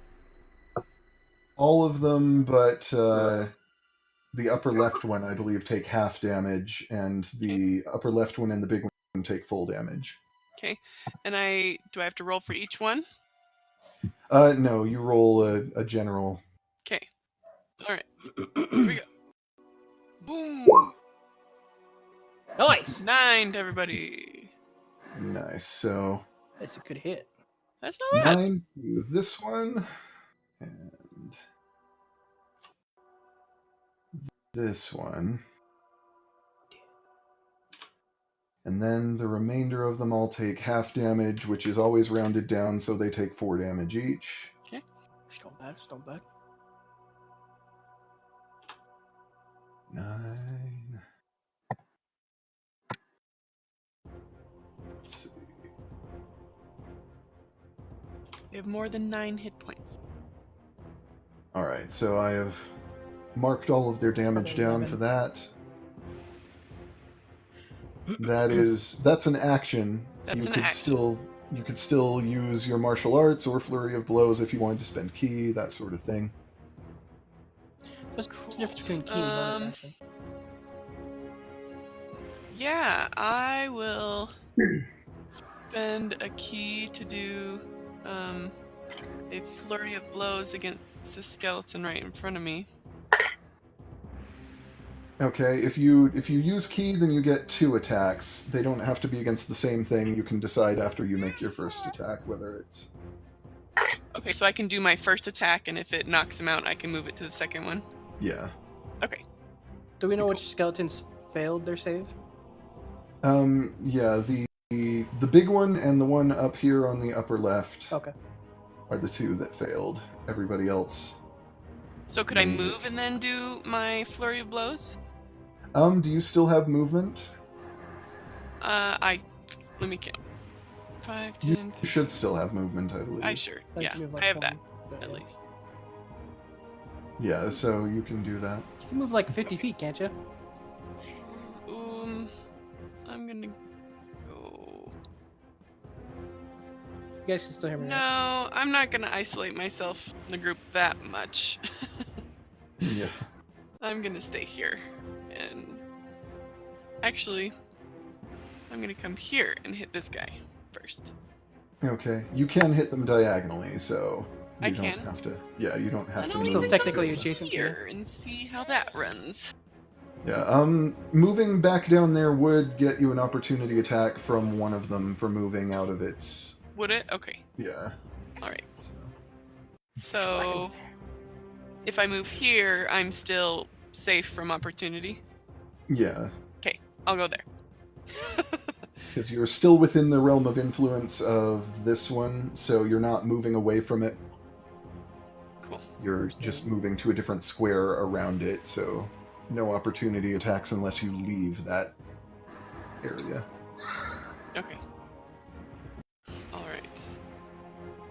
all of them, but the upper left one, I believe, take half damage, and the upper left one and the big one take full damage. Okay. And do I have to roll for each one? No, you roll a general. Okay. All right. Here we go. Boom. Nice! 9 to everybody. Nice. So That's a good hit. That's not bad. 9 to this one, and this one. And then the remainder of them all take half damage, which is always rounded down, so they take 4 damage each. Okay. Stone back, stone back. 9. Let's see. We have more than 9 hit points. Alright, so I have marked all of their damage down for that. That's an action. That's you an could action. You could still use your martial arts or flurry of blows if you wanted to spend ki, that sort of thing. What's the difference between key and bonus action? Yeah, I will spend a key to do a flurry of blows against the skeleton right in front of me. Okay, if you use ki, then you get 2 attacks. They don't have to be against the same thing. You can decide after you make your first attack whether it's... Okay, so I can do my first attack, and if it knocks him out, I can move it to the second one. Yeah. Okay. Do we know which skeletons failed their save? Yeah, the big one and the one up here on the upper left Okay. are the 2 that failed. Everybody else... So could I move and then do my flurry of blows? Do you still have movement? Let me count. 5, 10, You 15. should still have movement, I believe. I sure. Like, Yeah, you move like I have that 20, at but- least. Yeah, so you can do that. You can move like 50 feet, can't you? I'm gonna go. You guys can still hear me, right? No, I'm not gonna isolate myself in the group that much. Yeah. I'm gonna stay here, and actually, I'm gonna come here and hit this guy first. Okay. You can hit them diagonally, so I you don't can? have to. Yeah, you don't have And to I'll move. Still even technically go adjacent to here and see how that runs. Yeah. Moving back down there would get you an opportunity attack from one of them for moving out of its. Would it? Okay. Yeah. All right. So. So, if I move here, I'm still safe from opportunity. Yeah. Okay, I'll go there. Because you're still within the realm of influence of this one, so you're not moving away from it. Cool. You're just moving to a different square around it, so no opportunity attacks unless you leave that area. Okay. Alright.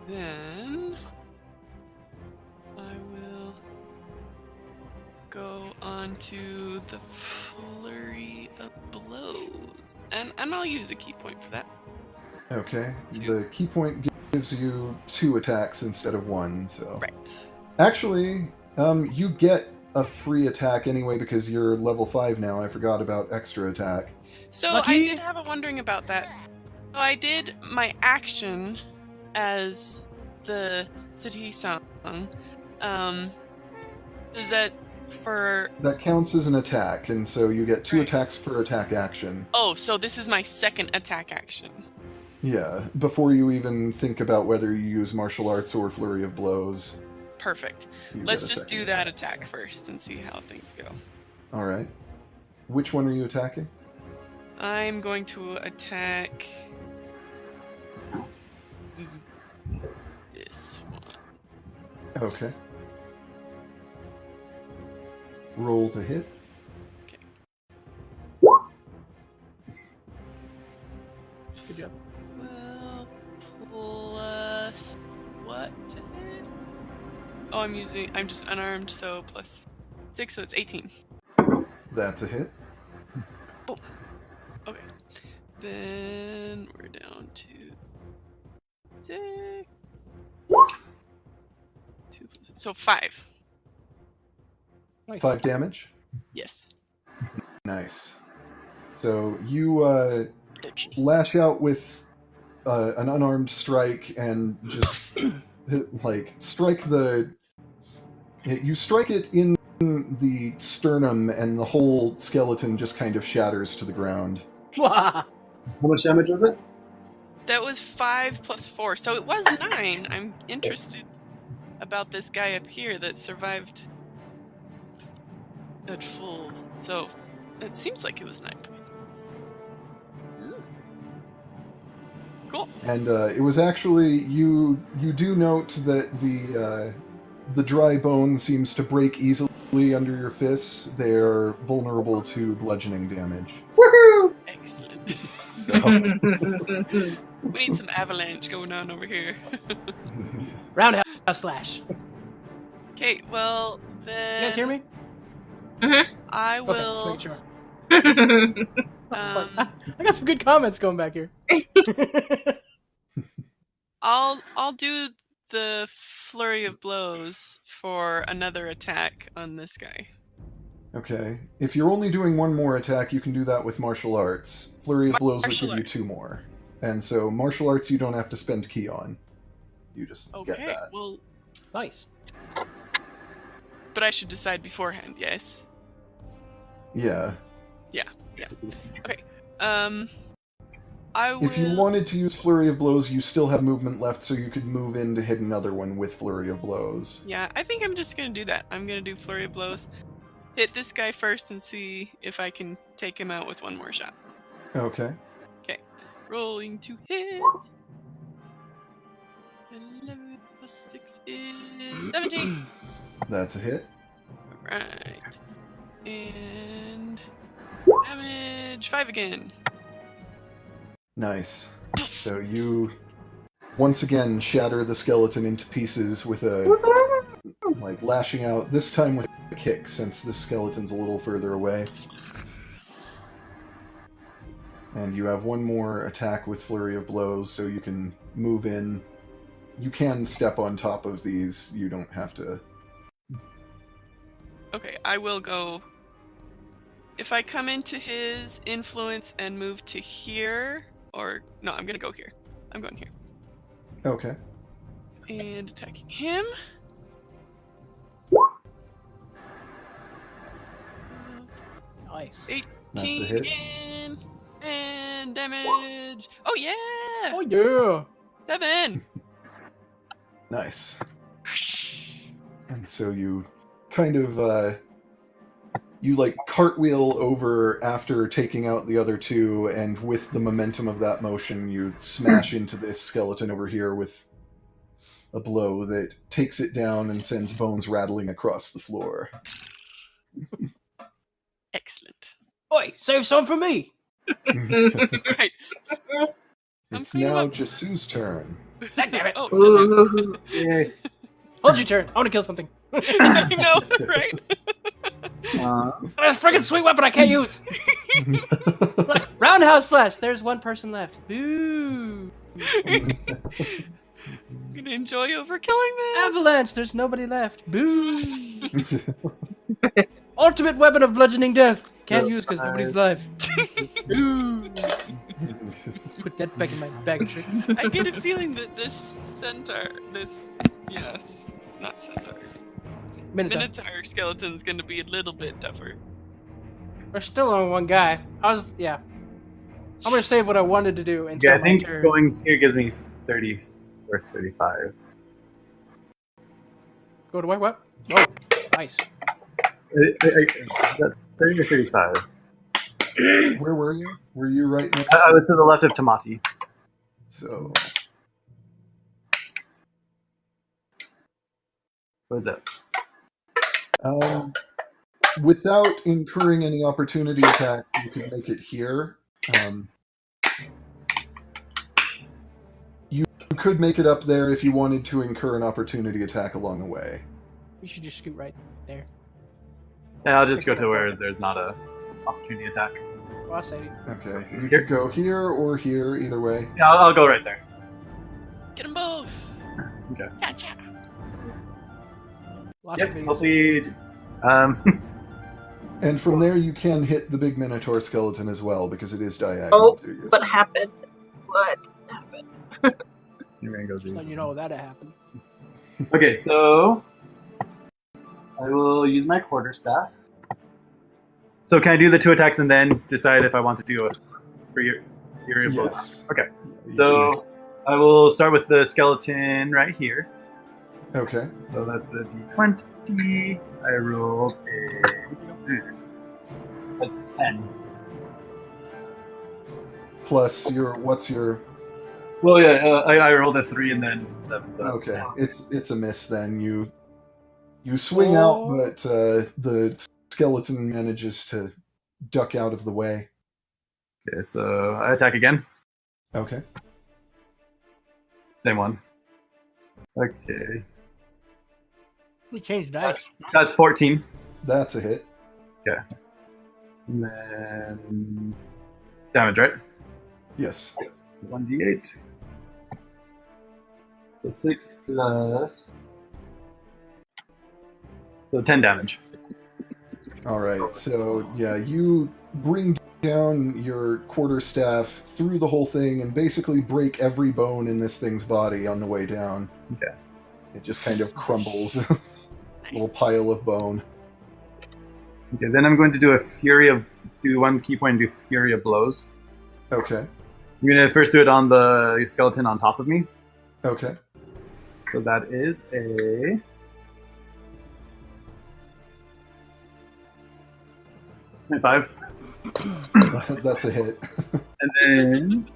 Then I will go on to the flurry of blows. And I'll use a key point for that. Okay. 2. The key point gives you 2 attacks instead of 1, so... Right. Actually, you get a free attack anyway because you're level 5 now. I forgot about extra attack. So Lucky. I did have a wondering about that. So I did my action as the City-san. Is that for... That counts as an attack, and so you get 2 Right. attacks per attack action. Oh, so this is my second attack action. Yeah, before you even think about whether you use martial arts or flurry of blows. Perfect. you Let's get a just second do that attack first and see how things go. Alright. Which one are you attacking? I'm going to attack this one. Okay. Roll to hit. Good job. Well, plus what to hit? Oh, I'm just unarmed, so plus 6, so it's 18. That's a hit. Boom. Okay. Then we're down to 6. 2 plus, so 5. Nice. 5 damage. Yes. Nice. So you lash out with an unarmed strike and just like strike the. You strike it in the sternum, and the whole skeleton just kind of shatters to the ground. Wah! How much damage was it? That was 5 plus 4, so it was 9. I'm interested about this guy up here that survived at full. So it seems like it was 9 points. Cool. And it was actually you do note that the dry bone seems to break easily under your fists. They're vulnerable to bludgeoning damage. Woohoo! Excellent. So We need some avalanche going on over here. Roundhouse slash. Okay, well then. You guys hear me? I Okay, will. just making sure. I got some good comments going back here. I'll do the flurry of blows for another attack on this guy. okay, if you're only doing 1 more attack, you can do that with martial arts. Flurry of blows would Martial give you arts. 2 more, and so martial arts you don't have to spend key on. You just get Okay, that. well, Nice. but I should decide beforehand. Yes. Yeah. Okay. I will. If you wanted to use Flurry of Blows, you still have movement left, so you could move in to hit another one with Flurry of Blows. Yeah, I think I'm just gonna do that. I'm gonna do flurry of blows. Hit this guy first and see if I can take him out with 1 more shot. Okay. Rolling to hit. 11 plus 6 is 17. That's a hit. Right. And damage 5 again. Nice. So you once again shatter the skeleton into pieces with a like lashing out, this time with a kick since the skeleton's a little further away. And you have 1 more attack with Flurry of Blows, so you can move in. You can step on top of these, you don't have to. Okay, I will go. If I come into his influence and move to here, or no, I'm gonna go here. I'm going here. Okay. And attacking him. Nice. 18 That's a hit. again. And damage. Oh yeah! Oh yeah. 7. Nice. And so you kind of, you like cartwheel over after taking out the other 2, and with the momentum of that motion, you smash into this skeleton over here with a blow that takes it down and sends bones rattling across the floor. Excellent. Oi, save some for me! Right. It's cleaning now up. Jasu's turn. Damn it! Oh, Jazu. Yay. Hold your turn. I want to kill something. I know, right? That's a freaking sweet weapon I can't use. Look, roundhouse slash. There's one person left. Boo. Gonna enjoy overkilling this. Avalanche. There's nobody left. Boo. Ultimate weapon of bludgeoning death. Can't use because nobody's alive. Boo. Put that back in my bag of tricks. I get a feeling that this centaur, not centaur, Minotaur skeleton's gonna be a little bit tougher. We're still on one guy. I'm gonna save what I wanted to do until I think my turn. going here gives me 30 or 35. Go to what? Oh, nice. That's 30 or 35. Where were you? Were you right next I was to the left of Tamati. So, What is that? without incurring any opportunity attacks, you could make it here. You could make it up there if you wanted to incur an opportunity attack along the way. You should just scoot right there. Yeah, I'll just go to where there's not a opportunity attack. Well, I'll save you. Okay, you could go here or here, either way. Yeah, I'll go right there. Get them both. Okay. Gotcha. Lots of Yep, videos. I'll feed. And from there, you can hit the big Minotaur skeleton as well, because it is diagonal Oh, to you. what happened? What happened? You're gonna go Just letting you know that happened. Okay, so I will use my quarterstaff. So can I do the 2 attacks and then decide if I want to do a Fury of Blows? Yes. Okay. So I will start with the skeleton right here. Okay. So that's a d20. I rolled that's 10. Plus what's your? Well, yeah, I rolled a 3 and then 7. So that's Okay, 10. it's a miss then. You swing out, but the skeleton manages to duck out of the way. Okay, so I attack again. Okay. Same one. Okay. We changed dice. That's 14. That's a hit. Okay. And then damage, right? Yes. 1d8. So 6 plus. So 10 damage. All right. So yeah, you bring down your quarterstaff through the whole thing and basically break every bone in this thing's body on the way down. Okay. It just kind of crumbles. It's a little pile of bone. Okay, then I'm going to do 1 key point and do Fury of Blows. Okay. I'm going to first do it on the skeleton on top of me. Okay. So that is a 25. That's a hit. And then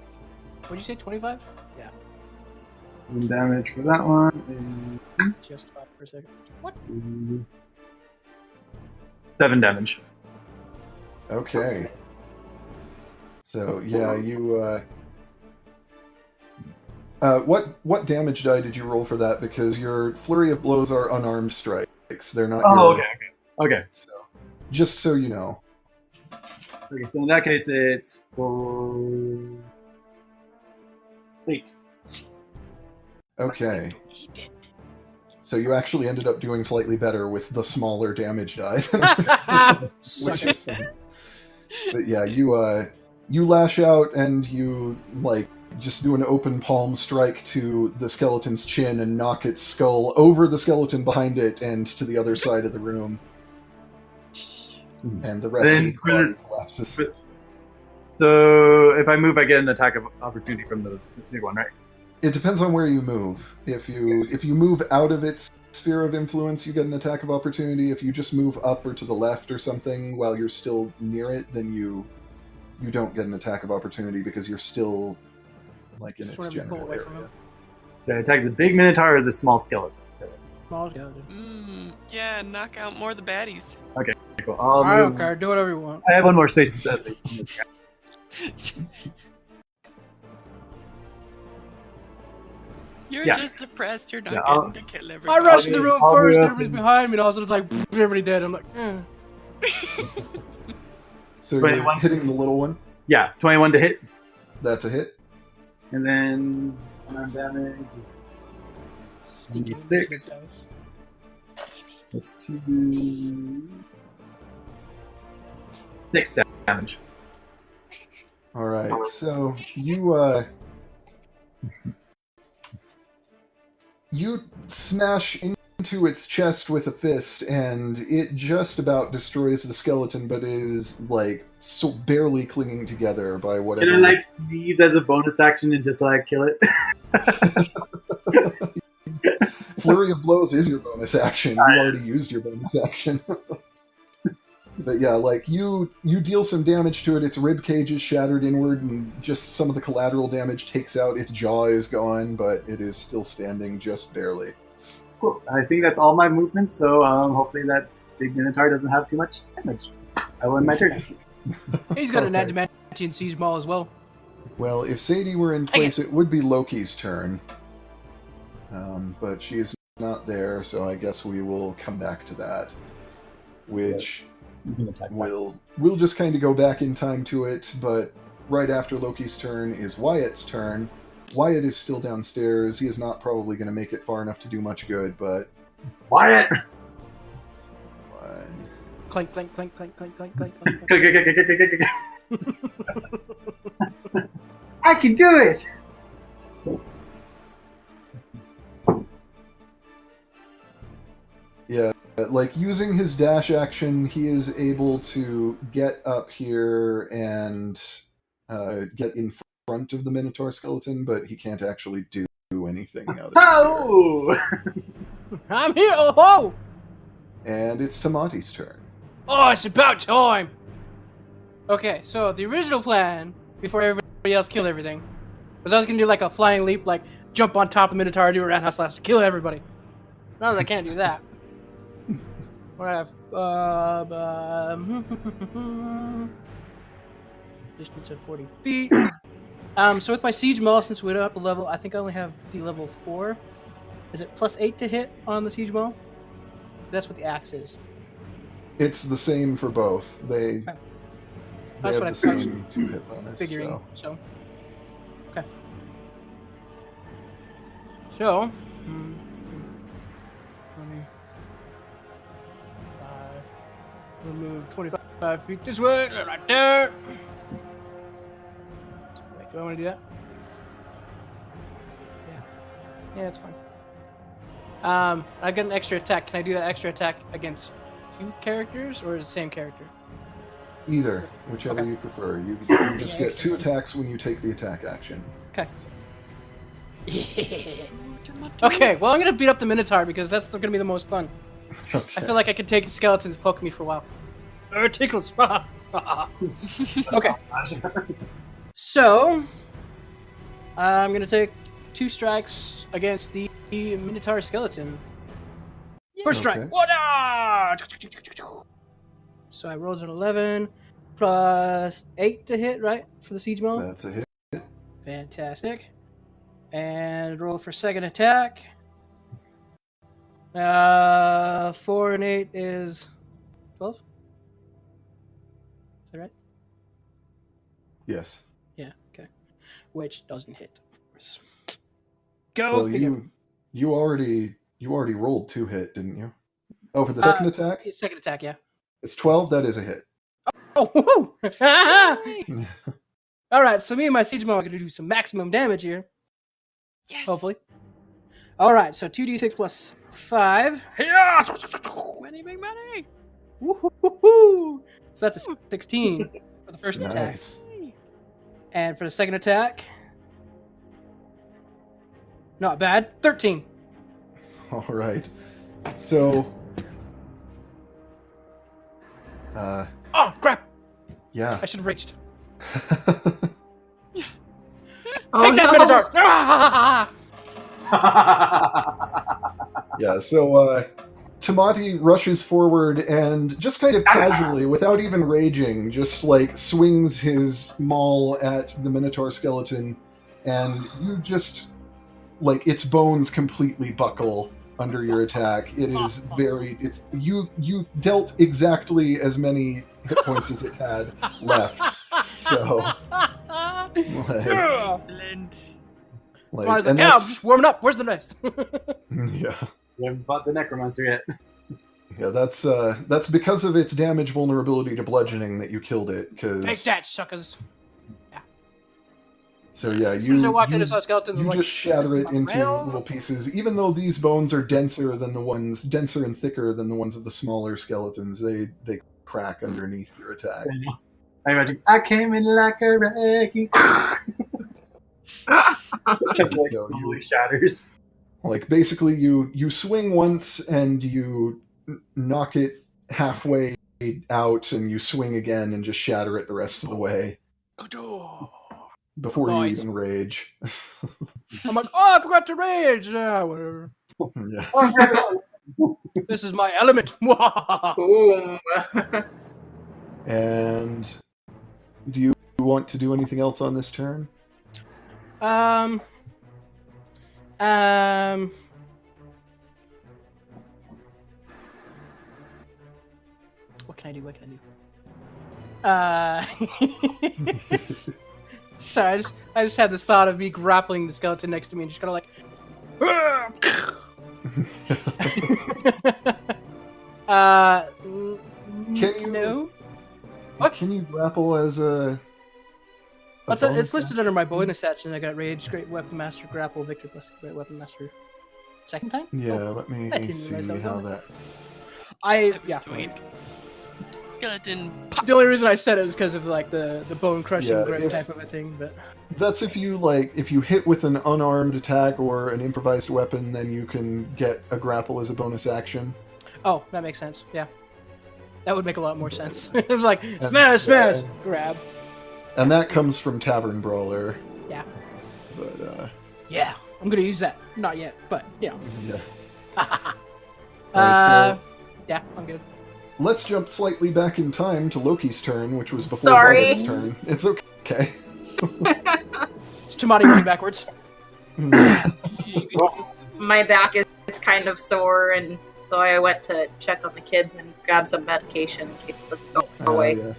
What'd you say, 25? Yeah, the damage for that one just thought for a second. What? is 7 damage. Okay. So yeah, you what damage die did you roll for that? Because your flurry of blows are unarmed strikes. They're not. Oh, your, okay. Okay. So just so you know. Okay, so in that case, it's 8. Okay. Eat it. So you actually ended up doing slightly better with the smaller damage die. Which is fun. But yeah, you lash out and you just do an open palm strike to the skeleton's chin and knock its skull over the skeleton behind it and to the other side of the room. And the rest of its body collapses. So if I move, I get an attack of opportunity from the big one, right? It depends on where you move. If you move out of its sphere of influence, you get an attack of opportunity. If you just move up or to the left or something while you're still near it, then you don't get an attack of opportunity because you're still in its Just whenever you pull general away area. from him. Should I attack the big minotaur or the small skeleton? Small skeleton. Yeah, knock out more of the baddies. Okay, cool. I'll I don't move. care. Do whatever you want. I have one more space at least. You're Yeah. just depressed. You're not Yeah, getting to kill I everybody. rushed in the room I'll first, be and everybody's behind me, and all of a sudden, like, everybody dead. I'm like, eh. So you're 21. hitting the little one. Yeah, 21 to hit. That's a hit. And then unarmed damage. Stinky 26. guys. That's 6 damage. All right. So you you smash into its chest with a fist, and it just about destroys the skeleton, but is like so barely clinging together by whatever. Can I like sneeze as a bonus action and just like kill it? Flurry of blows is your bonus action. You already used your bonus action. But yeah, like you deal some damage to it. Its rib cage is shattered inward, and just some of the collateral damage takes out. Its jaw is gone, but it is still standing just barely. Cool. I think that's all my movements, so hopefully that big minotaur doesn't have too much damage. I will end my turn. He's got an Okay. adamantium siege maul as well. Well, if Sadie were in place, it would be Loki's turn. But she is not there, so I guess we will come back to that. Which You can attack back. we'll just kind of go back in time to it, but right after Loki's turn is Wyatt's turn. Wyatt is still downstairs. He is not probably going to make it far enough to do much good, but... Wyatt! One. Clank, clank, clank, clank, clank, clank, clank, clank. Click, click, click, click, click, click, click. I can do it! Yeah, like using his dash action, he is able to get up here and get in front of the Minotaur skeleton, but he can't actually do anything now that he's here. Oh! I'm here! Oh, ho! And it's Tomate's turn. Oh, it's about time! Okay, so the original plan, before everybody else killed everything, was I was gonna do like a flying leap, like jump on top of the Minotaur, do a roundhouse slash, kill everybody. Now that I can't do that. What I have, distance of 40 feet. So with my siege maul, since we went up a level, I think I only have the level 4. Is it +8 to hit on the siege maul? That's what the axe is. It's the same for both. They That's have what the I was same 2-hit bonus. figuring. So. Okay. So, 25. We'll move 25 feet this way, right there. Wait, do I want to do that? Yeah, it's fine. I got an extra attack. Can I do that extra attack against 2 characters, or is it the same character? Either, whichever Okay. you prefer. You just get 2 attacks when you take the attack action. Okay. Okay, well, I'm gonna beat up the Minotaur because that's gonna be the most fun. I feel like I could take the skeletons poke me for a while. Tickles. Okay. So, I'm gonna take 2 strikes against the Minotaur skeleton. First strike. Okay. Wada! So I rolled an 11 plus 8 to hit, right, for the siege maul. That's a hit. Fantastic. And roll for second attack. 4 and 8 is 12. Is that right? Yes. Yeah. Okay. Which doesn't hit, of course. Go Well, figure. you already rolled 2 hit, didn't you? Oh, for the second attack? Second attack, yeah. It's 12. That is a hit. Oh, woohoo! All right, so me and my siege maul are going to do some maximum damage here. Yes. Hopefully. All right, so 2d6 plus 5. Yeah! Money, big money. Woo-hoo-hoo-hoo! So that's a 16 for the first attack. Nice. And for the second attack, not bad, 13. All right. So, Oh, crap! yeah. I should have reached. Oh Take that, no! Minotaur! Ah! Yeah, so Tamati rushes forward and just kind of casually, without even raging, just like swings his maul at the Minotaur skeleton, and you just like its bones completely buckle under your attack. It is you dealt exactly as many hit points as it had left. So Excellent. I was like, yeah, I'm just warming up. Where's the next? Yeah. We haven't fought the necromancer yet. Yeah, that's because of its damage vulnerability to bludgeoning that you killed it. Cause Take that, suckers. So yeah, As soon as I walked into saw skeletons, you I'm like, just shatter it into real? little pieces. Even though these bones are denser and thicker than the ones of the smaller skeletons, they crack underneath your attack. I imagine I came in like a wrecking. Like slowly shatters. Like basically, you swing once and you knock it halfway out, and you swing again and just shatter it the rest of the way before you even rage. I'm like, oh, I forgot to rage. Yeah, whatever. Yeah. This is my element. Boom. And do you want to do anything else on this turn? What can I do? Sorry, I just had this thought of me grappling the skeleton next to me and just kind of like. Can you? No. What? Can you grapple as a It's listed under my bonus action. I got Rage, Great Weapon Master, Grapple, Victor plus Great Weapon Master. Second time? Yeah, Oh, let me I didn't see realize that was how on that. That'd be Yeah. sweet. Skeleton. The only reason I said it was because of like the bone crushing Yeah, grip if- type of a thing, but That's if you hit with an unarmed attack or an improvised weapon, then you can get a grapple as a bonus action. oh, that makes sense. Yeah, that would make a lot more sense. It's like And- smash, smash, yeah. grab. And that comes from Tavern Brawler. Yeah. But Yeah, I'm gonna use that. Not yet, but yeah. yeah. Alright, so Yeah, I'm good. let's jump slightly back in time to Loki's turn, which was before Sorry. Violet's turn. It's okay. It's Tamati running backwards. My back is kind of sore, and so I went to check on the kids and grab some medication in case it doesn't go away. Yeah.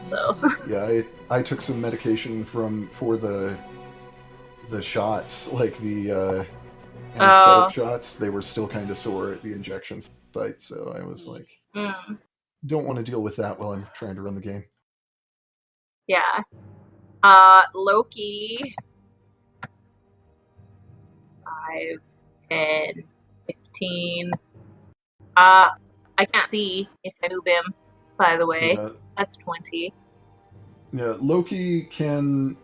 So Yeah, I took some medication for the shots, like the anesthetic shots. They were still kind of sore at the injection site, so I was like, don't want to deal with that while I'm trying to run the game. yeah. Loki. 5, 10, 15. I can't see if I move him, by the way. Yeah, That's 20. yeah, Loki can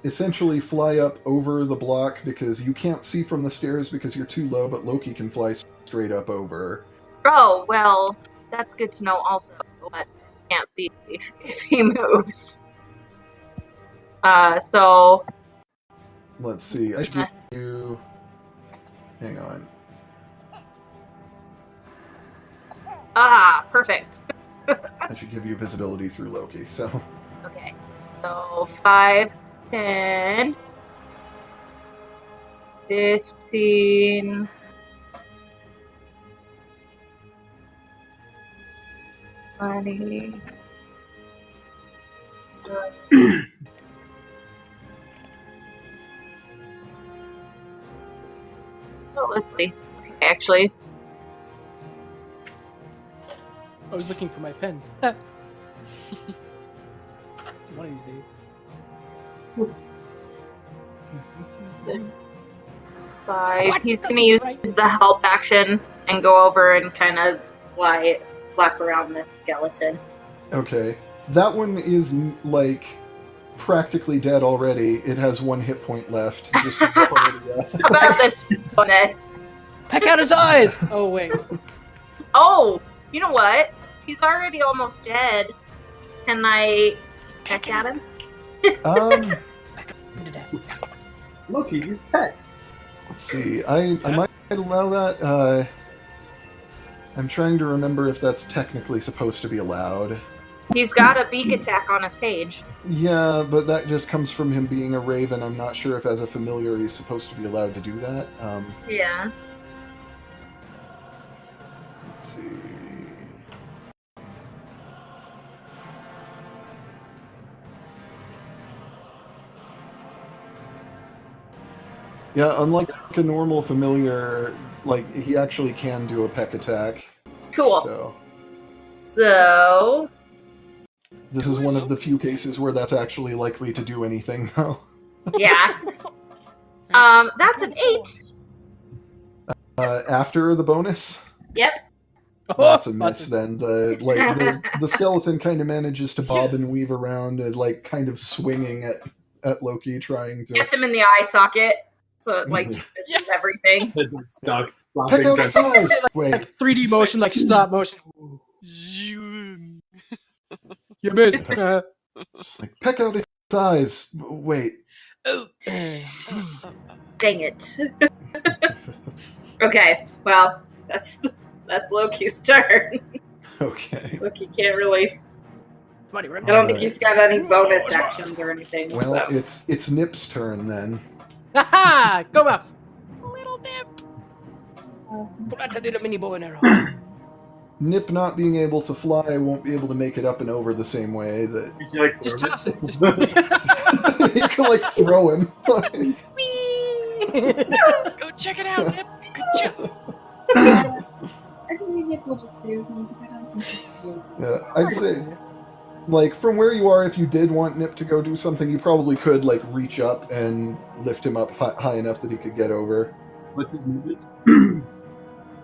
essentially fly up over the block because you can't see from the stairs because you're too low, but Loki can fly straight up over. Oh, well, that's good to know also, but I can't see if he moves. So... Let's see, I should give you... Hang on. Ah, perfect. I should give you visibility through Loki, so... Okay. So 5, 10, 15, 20. Oh, let's see. Okay, actually, I was looking for my pen. One of these days. 5. What? He's That's gonna use right. the help action and go over and kind of flap around the skeleton. Okay. That one is, like, practically dead already. It has 1 hit point left. Just How about this one? Peck out his eyes! Oh, wait. Oh, you know what? He's already almost dead. Can I peck at him? Peck him to death. Loki, use peck. Let's see. I might allow that. I'm trying to remember if that's technically supposed to be allowed. He's got a beak attack on his page. Yeah, but that just comes from him being a raven. I'm not sure if as a familiar he's supposed to be allowed to do that. Yeah. Let's see. Yeah, unlike a normal familiar, like, he actually can do a peck attack. Cool. So... This is one of the few cases where that's actually likely to do anything, though. Yeah. That's an 8. After the bonus? Yep. That's a miss, then. The skeleton kind of manages to bob and weave around, like, kind of swinging at Loki, trying to... Gets him in the eye socket. So it, like, just misses everything. Stuck. Peck out its eyes! Wait. Like 3D motion, like stop motion. Zoom. You missed. Just like, peck out its eyes! Wait. Dang it. Okay, well, that's Loki's turn. Okay. Loki can't really... I don't think Alright. he's got any bonus actions or anything. Well, so. it's Nip's turn, then. Haha! Go mouse! Little Nip. Pull out the little mini bow and arrow. Nip not being able to fly won't be able to make it up and over the same way that... You like Just throw toss it. Just... you can, like, throw him. Go check it out, Nip. Good job. I think maybe Nick will just stay with me because I don't think he's good. Yeah, I'd say, like, from where you are, if you did want Nip to go do something, you probably could, like, reach up and lift him up high enough that he could get over. What's his movement?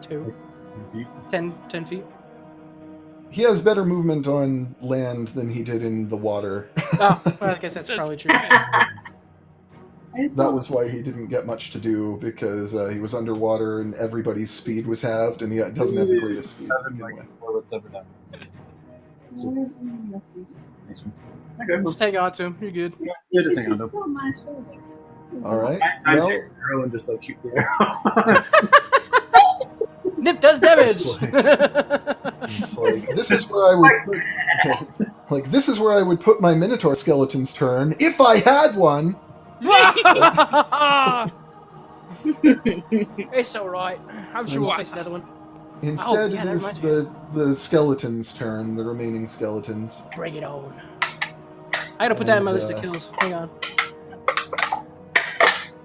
2. 10 feet. He has better movement on land than he did in the water. Oh, well, I guess that's probably true. I just That don't- was why he didn't get much to do, because he was underwater and everybody's speed was halved, and he doesn't have the greatest speed to Haven't begin like with. before what's ever done. Okay, Just hang on to him. You're good. yeah, just hang on. It's No. just on my shoulder. Alright, Time well, to take the arrow and just like shoot the arrow. Nip does damage! it's like, this is where I would put, like, this is where I would put my Minotaur skeleton's turn, if I had one! It's alright. I'm sure we'll face another one. Instead, yeah, it that is reminds the skeleton's turn, the remaining skeletons. Bring it on. I gotta put that in my And, list of kills. Hang on.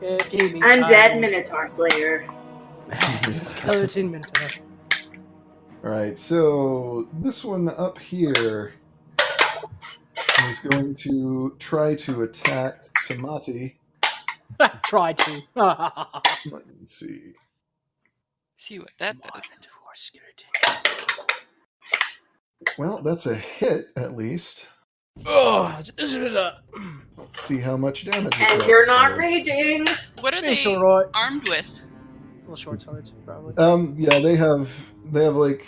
If you need me. Undead Minotaur Slayer. Skeleton Minotaur. Alright, so this one up here is going to try to attack Tamati. Try to. Let me see. See what that does. Well, that's a hit, at least. Oh, this is a. Let's see how much damage it And you're not does. raging. What are they It's alright. armed with? Little short swords, probably. Yeah, they have like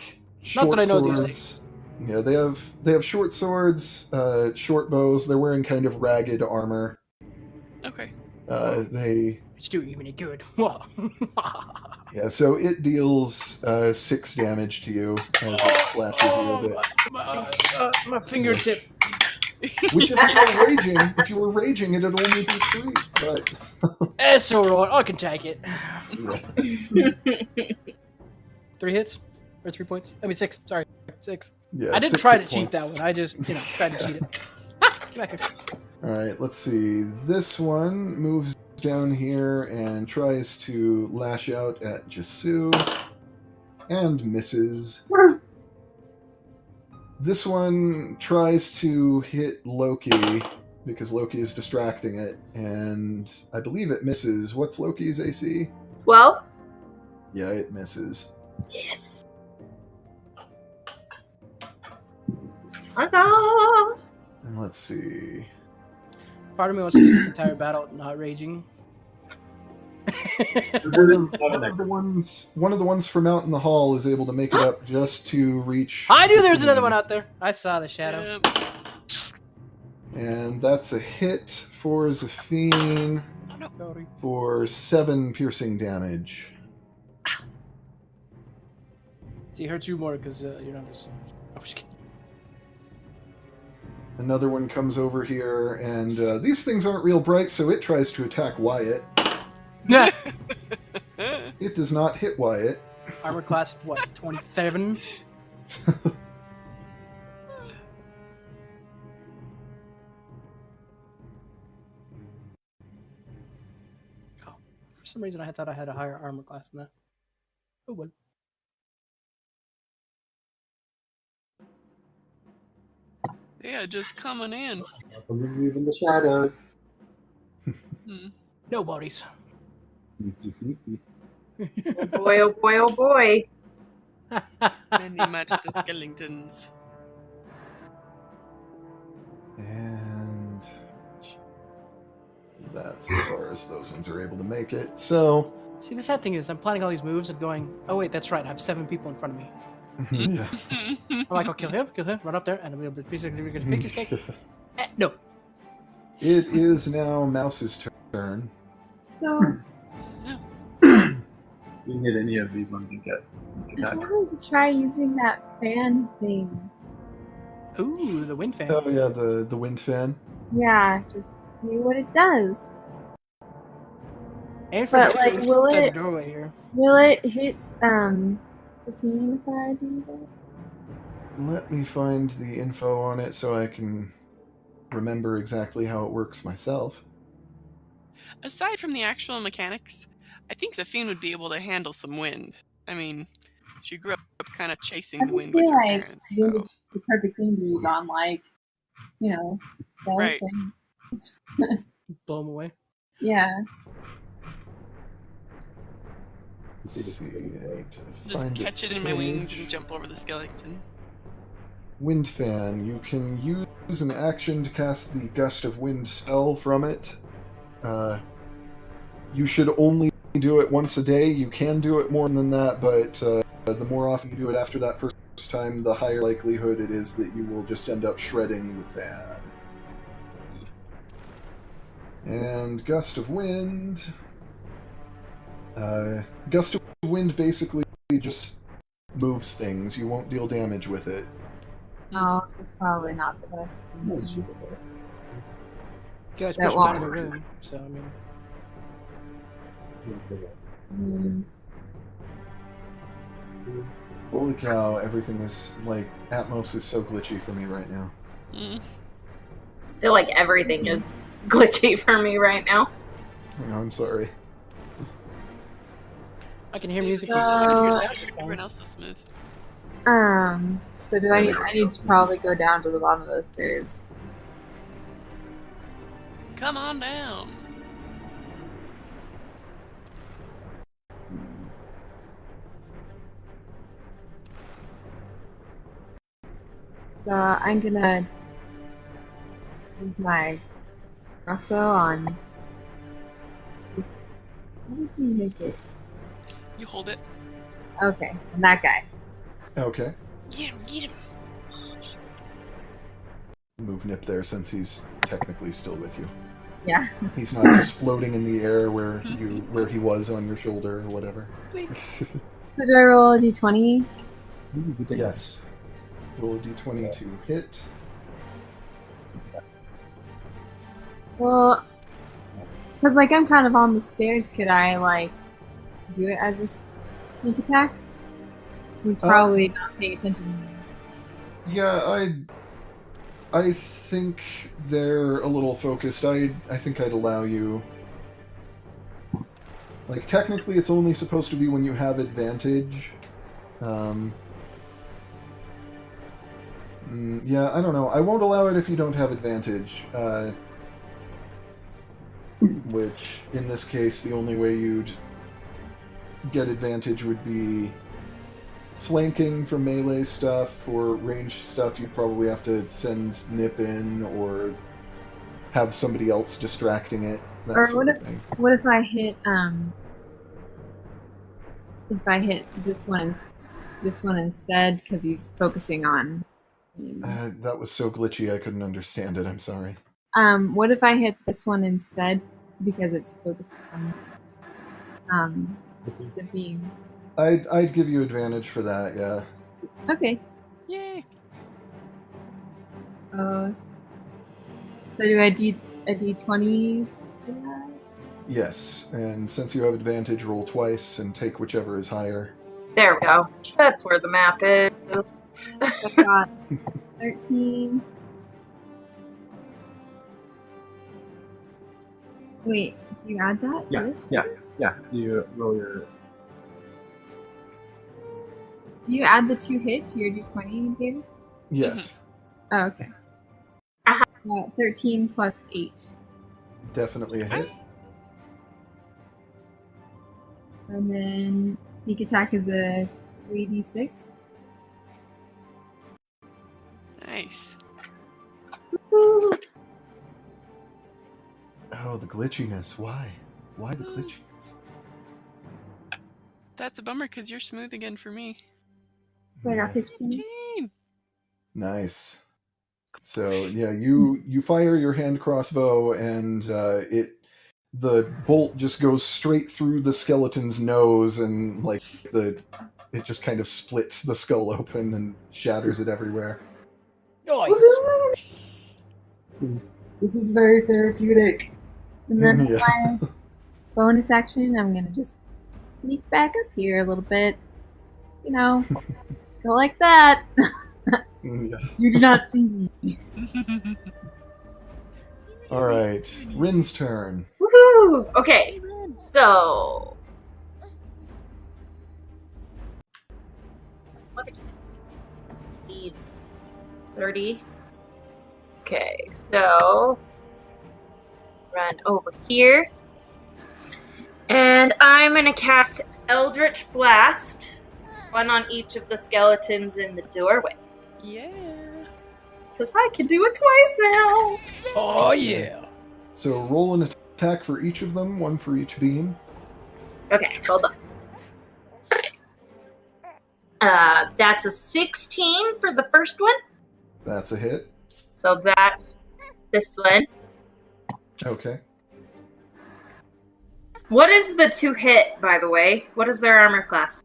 Not short that I know these swords. Yeah, they have short swords, short bows. They're wearing kind of ragged armor. Okay. They It's doing you any good. yeah, so it deals 6 damage to you as it slashes you a bit. My fingertip. Which, if you were raging, it'd only be 3. But It's alright. I can take it. yeah, 3 hits? Or 3 points? I mean, 6. Sorry. 6. yeah, I didn't 6 try to hit cheat that points. one. I just, tried to cheat it. Get back here. All right, let's see. This one moves down here and tries to lash out at Jasu and misses. This one tries to hit Loki because Loki is distracting it, and I believe it misses. What's Loki's AC? 12? Yeah, it misses. Yes. Ta-da! And let's see. Part of me wants to do this entire battle not raging. One of the ones from out in the hall is able to make it up just to reach. I knew there was 16. another one out there. I saw the shadow. Yep. And that's a hit for Zafine Sorry. for 7 piercing damage. See, it hurts you more because you're not just. I'm just kidding. Another one comes over here, and these things aren't real bright, so it tries to attack Wyatt. It does not hit Wyatt. Armor class, what, 27? Oh, for some reason, I thought I had a higher armor class than that. Oh, well. Yeah, just coming in. Something move in the shadows. No worries. Sneaky, sneaky. Oh boy, oh boy, oh boy. Many matched skeletons. And that's as far as those ones are able to make it. So, See, the sad thing is, I'm planning all these moves and going, oh wait, that's right, I have 7 people in front of me. yeah. I'm like, I'll kill him, run up there, and we'll be piece of cake. No. It is now Mouse's turn. So Yes. You can hit any of these ones and get I attack. wanted to try using that fan thing. Ooh, the wind fan. Oh yeah, the wind fan. Yeah, just see what it does. And for But, the like, two will outside it- the doorway here. Will it hit Zafine if I do that? Let me find the info on it so I can remember exactly how it works myself. Aside from the actual mechanics, I think Zafine would be able to handle some wind. I mean, she grew up kind of chasing I the just wind with feel her like parents. I think So. it's the perfect thing to use on, like, you know, Right. things. Blow him away. Yeah. Let's see, I need to Just find catch it in my wings and jump over the skeleton. Wind fan. You can use an action to cast the Gust of Wind spell from it. You should only do it once a day. You can do it more than that, but the more often you do it after that first time, the higher likelihood it is that you will just end up shredding the fan. And Gust of Wind. Gust of Wind basically just moves things. You won't deal damage with it. No, it's probably not the best thing to use. You guys That push him out of won't the work. room, so I mean. Mm. Holy cow, everything is, like, Atmos is so glitchy for me right now. Mm. I feel like everything is glitchy for me right now. Oh, I'm sorry. I can hear music. So- I can hear sound just Everyone fine. else is smooth. So do I need to probably go down to the bottom of the stairs. Come on down. So I'm gonna use my crossbow on this. What did you make it? You hold it. Okay, and that guy. Okay. Get him, get him. Move Nip there since he's technically still with you. Yeah. He's not just floating in the air where he was on your shoulder or whatever. So do I roll a d20? Yes. Roll a d20 to hit. Well, because like I'm kind of on the stairs, could I like do it as a sneak attack? He's probably not paying attention to me. Yeah, I think they're a little focused. I think I'd allow you. Like, technically it's only supposed to be when you have advantage. Yeah, I don't know. I won't allow it if you don't have advantage. Which, in this case, the only way you'd get advantage would be flanking for melee stuff. or ranged stuff, you'd probably have to send Nip in or have somebody else distracting it. That Or sort of thing. What if I hit this one instead because he's focusing on. That was so glitchy I couldn't understand it. I'm sorry. What if I hit this one instead because it's focused on Sabine? I'd give you advantage for that, yeah. Okay. Yay! So do I do a d20 for that? Yes, and since you have advantage, roll twice and take whichever is higher. There we go. That's where the map is. I've got 13. Wait, you add that? to Yeah, this? yeah. So you roll your. Do you add the 2 hit to your d20, David? Yes, Oh, okay. 13 plus 8. definitely a hit. And then sneak attack is a 3d6. Nice. Oh, the glitchiness. Why? Why the glitchiness? That's a bummer because you're smooth again for me. So I got 15. 15. Nice. So yeah, you fire your hand crossbow, and the bolt just goes straight through the skeleton's nose, and it just kind of splits the skull open and shatters it everywhere. Nice. This is very therapeutic. And then Yeah. my bonus action, I'm gonna just sneak back up here a little bit. You know, go like that. Yeah. You do not see me. All right, Rin's turn. Woohoo! Okay, so need 30. Okay, so run over here, and I'm gonna cast Eldritch Blast, one on each of the skeletons in the doorway. Yeah. Because I can do it twice now. Oh yeah. So roll an attack for each of them, one for each beam. Okay, hold on. That's a 16 for the first one. That's a hit. So that's this one. Okay. What is the 2 hit, by the way? What is their armor class?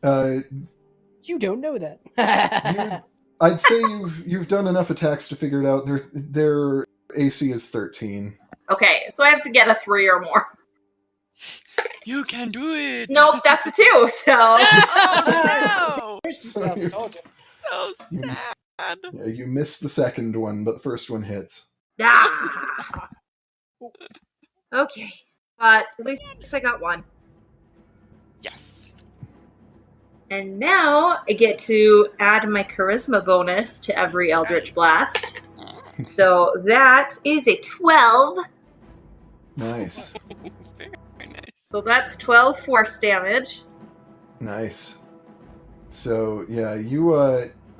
You don't know that. I'd say you've done enough attacks to figure it out. Their AC is 13. Okay, so I have to get a 3 or more. You can do it. Nope, that's a 2, so... Oh no! So So sad. yeah, you missed the second one, but the first one hits. Ah. Okay, but at least I got 1. Yes. And now I get to add my charisma bonus to every Eldritch Blast. So that is a 12. Nice. Very nice. So that's 12 force damage. Nice. So yeah, you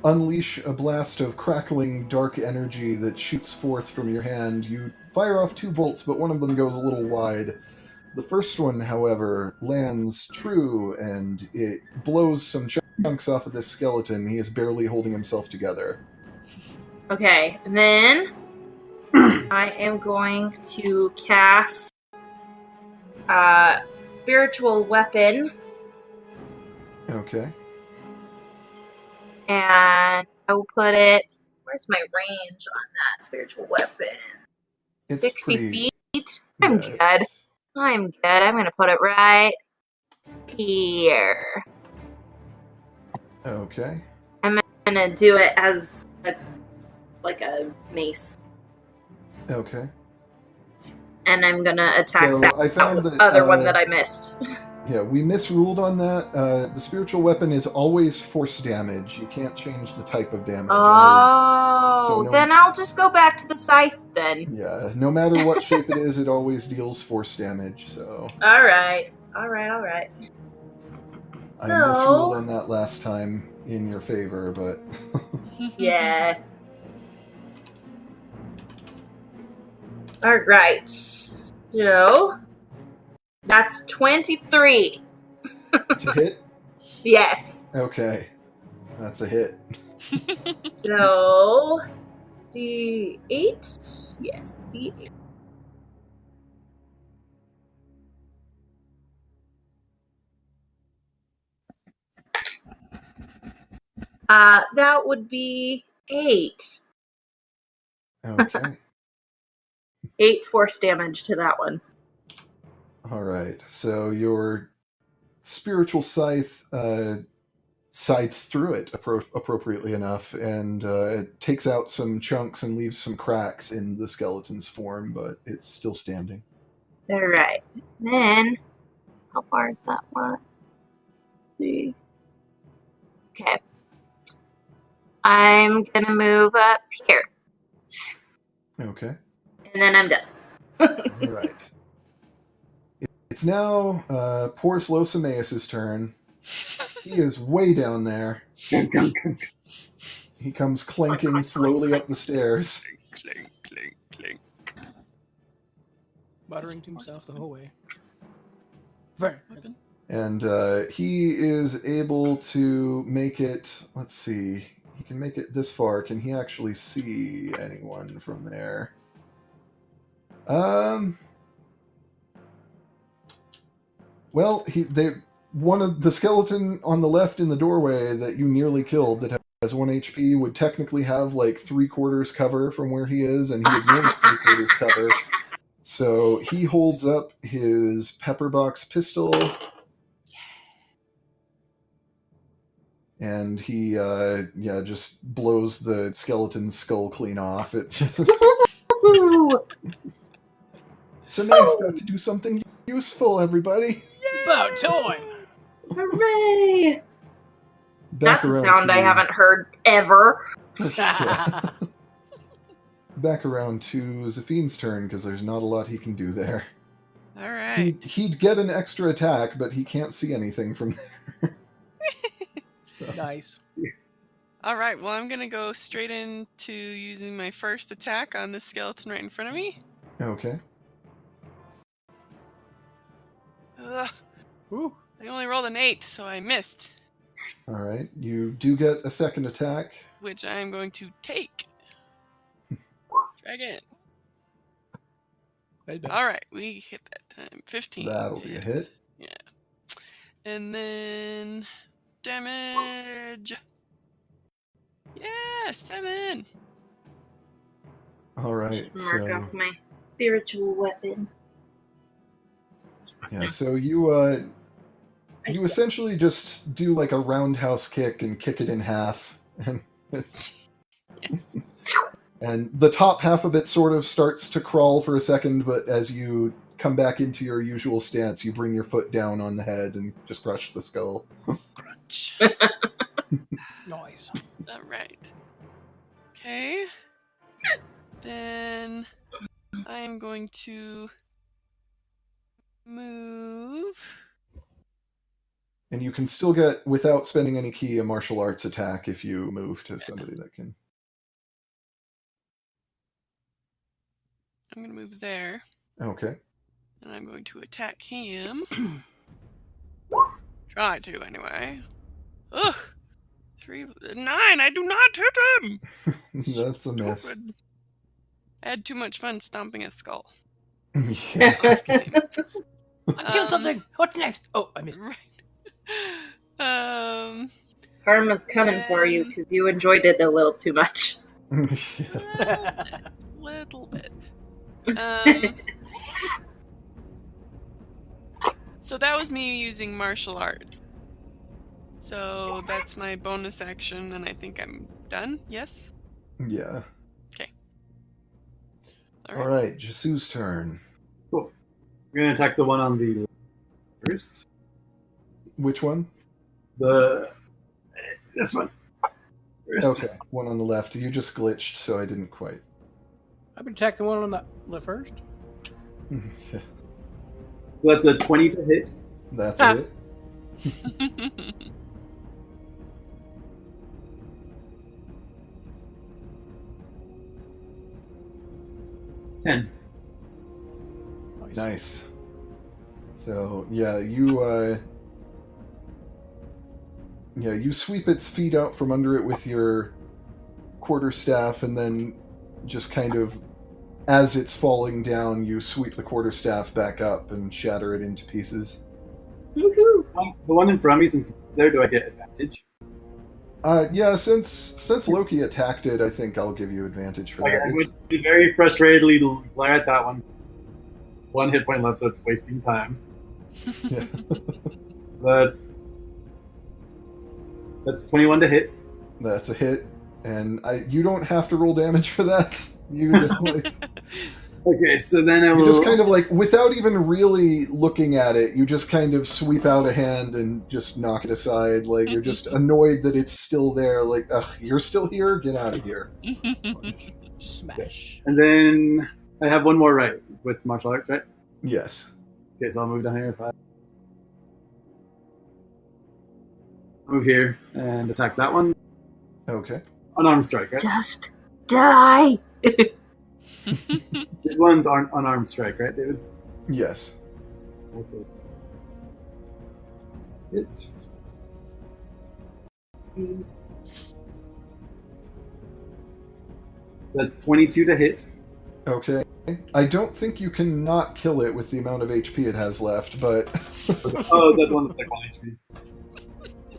unleash a blast of crackling dark energy that shoots forth from your hand. You fire off 2 bolts, but one of them goes a little wide. The first one, however, lands true, and it blows some chunks off of this skeleton. He is barely holding himself together. Okay, and then I am going to cast Spiritual Weapon, Okay. and I will put it... Where's my range on that Spiritual Weapon? It's 60 pretty, feet? I'm yeah, good. it's- I'm good. I'm going to put it right here. Okay. I'm going to do it as a mace. Okay. And I'm going to attack So that I found that other one that I missed. Yeah, we misruled on that. The spiritual weapon is always force damage. You can't change the type of damage. Oh, then I'll just go back to the scythe then. Yeah, no matter what shape it is, it always deals force damage. So Alright. I So- misruled on that last time in your favor, but Yeah. Alright. So, that's 23. to hit, Yes. okay, that's a hit. So, D8? Yes, D8. That would be 8. Okay. 8 force damage to that one. All right. So your spiritual scythe scythes through it appropriately enough, and it takes out some chunks and leaves some cracks in the skeleton's form, but it's still standing. All right. Then, how far is that one? 3. Okay. I'm gonna move up here, Okay. and then I'm done. All right. It's now poor Slow Samaeus' turn. He is way down there. He comes clanking clink, slowly clink. up the stairs. Clink, clink, clink. Muttering to himself the whole way. Very. Weapon. And he is able to make it, let's see, he can make it this far. Can he actually see anyone from there? Well, one of the skeleton on the left in the doorway that you nearly killed that has 1 HP would technically have like 3/4 cover from where he is, and he ignores 3/4 cover. So he holds up his pepperbox pistol, and he just blows the skeleton's skull clean off. It just Samaeus got to do something useful, everybody. About time! Hooray! Back That's a around sound I to- haven't heard ever. Yeah. Back around to Zephine's turn, because there's not a lot he can do there. All right. He'd get an extra attack, but he can't see anything from there. So. Nice. All right. Well, I'm gonna go straight into using my first attack on this skeleton right in front of me. Okay. Ugh, Ooh. I only rolled an 8, so I missed, All right. You do get a second attack. which I am going to take. Try again. All right, we hit that time. 15. That'll to be a hit. Yeah. And then damage. Yeah, 7. All right. Mark off my spiritual weapon. Yeah. So you essentially just do like a roundhouse kick and kick it in half, and it's. Yes. And the top half of it sort of starts to crawl for a second, but as you come back into your usual stance, you bring your foot down on the head and just crush the skull. Crunch. Nice. All right. Okay. Then I am going to move. And you can still get, without spending any key, a martial arts attack if you move to somebody that can. I'm going to move there. Okay. And I'm going to attack him. Try to, anyway. Ugh! 9! I do not hit him! That's a miss. Stupid. I had too much fun stomping a skull. Yeah. I was kidding. I killed something! What's next? Oh, I missed. Right. Karma's coming for you because you enjoyed it a little too much. Little bit. So that was me using martial arts. So that's my bonus action, and I think I'm done. Yes? Yeah. Okay. All right, Jesu's turn. Cool. We're gonna attack the one on the first. Which one? This one. First. Okay, one on the left. You just glitched, so I didn't quite. I would attack the one on the first. Yeah, So that's a 20 to hit. that's it. 10. Nice. So yeah, you sweep its feet out from under it with your quarterstaff, and then just kind of, as it's falling down, you sweep the quarterstaff back up and shatter it into pieces. Woohoo! The one in front of me, since it's there, do I get advantage? Yeah, since Loki attacked it, I think I'll give you advantage for Okay, that. I It's- would be very frustratedly glare at that one. 1 hit point left, so it's wasting time. yeah. That's 21 to hit. That's a hit, and you don't have to roll damage for that. You just, Okay, so then I will. you just kind of like, without even really looking at it, you just kind of sweep out a hand and just knock it aside. Like, you're just annoyed that it's still there. Like, ugh, you're still here? Get out of here. Smash. And then I have one more right with martial arts, right? Yes. Okay, so I'll move down here. Move here and attack that one. Okay. Unarmed strike, right? Just die. This one's unarmed strike, right, David? Yes. That's it. Hit. That's 22 to hit. Okay. I don't think you can not kill it with the amount of HP it has left, but Oh, that's one that's like 1 HP.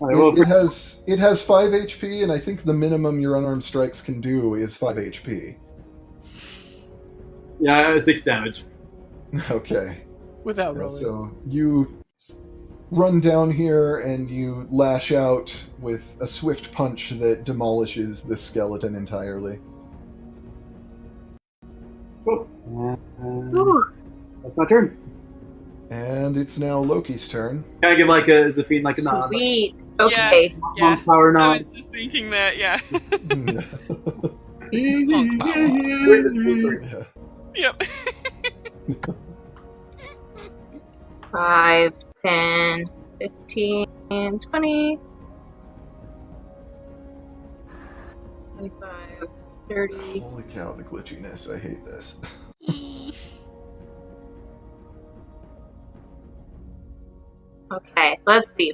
Alright, well, it has 5 HP, and I think the minimum your unarmed strikes can do is 5 HP. yeah, 6 damage. Okay. Without rolling. So you run down here and you lash out with a swift punch that demolishes this skeleton entirely. Cool. That's my turn. And it's now Loki's turn. Can I give like a Zafine like a nod? Sweet. Okay. Yeah. Power I nod. was just thinking that, yeah. Mm-hmm. Honk power. Where's the speed first? Yeah. Yep. 5, 10, 15, 20, 25, 30. Holy cow, the glitchiness. I hate this. Okay, let's see.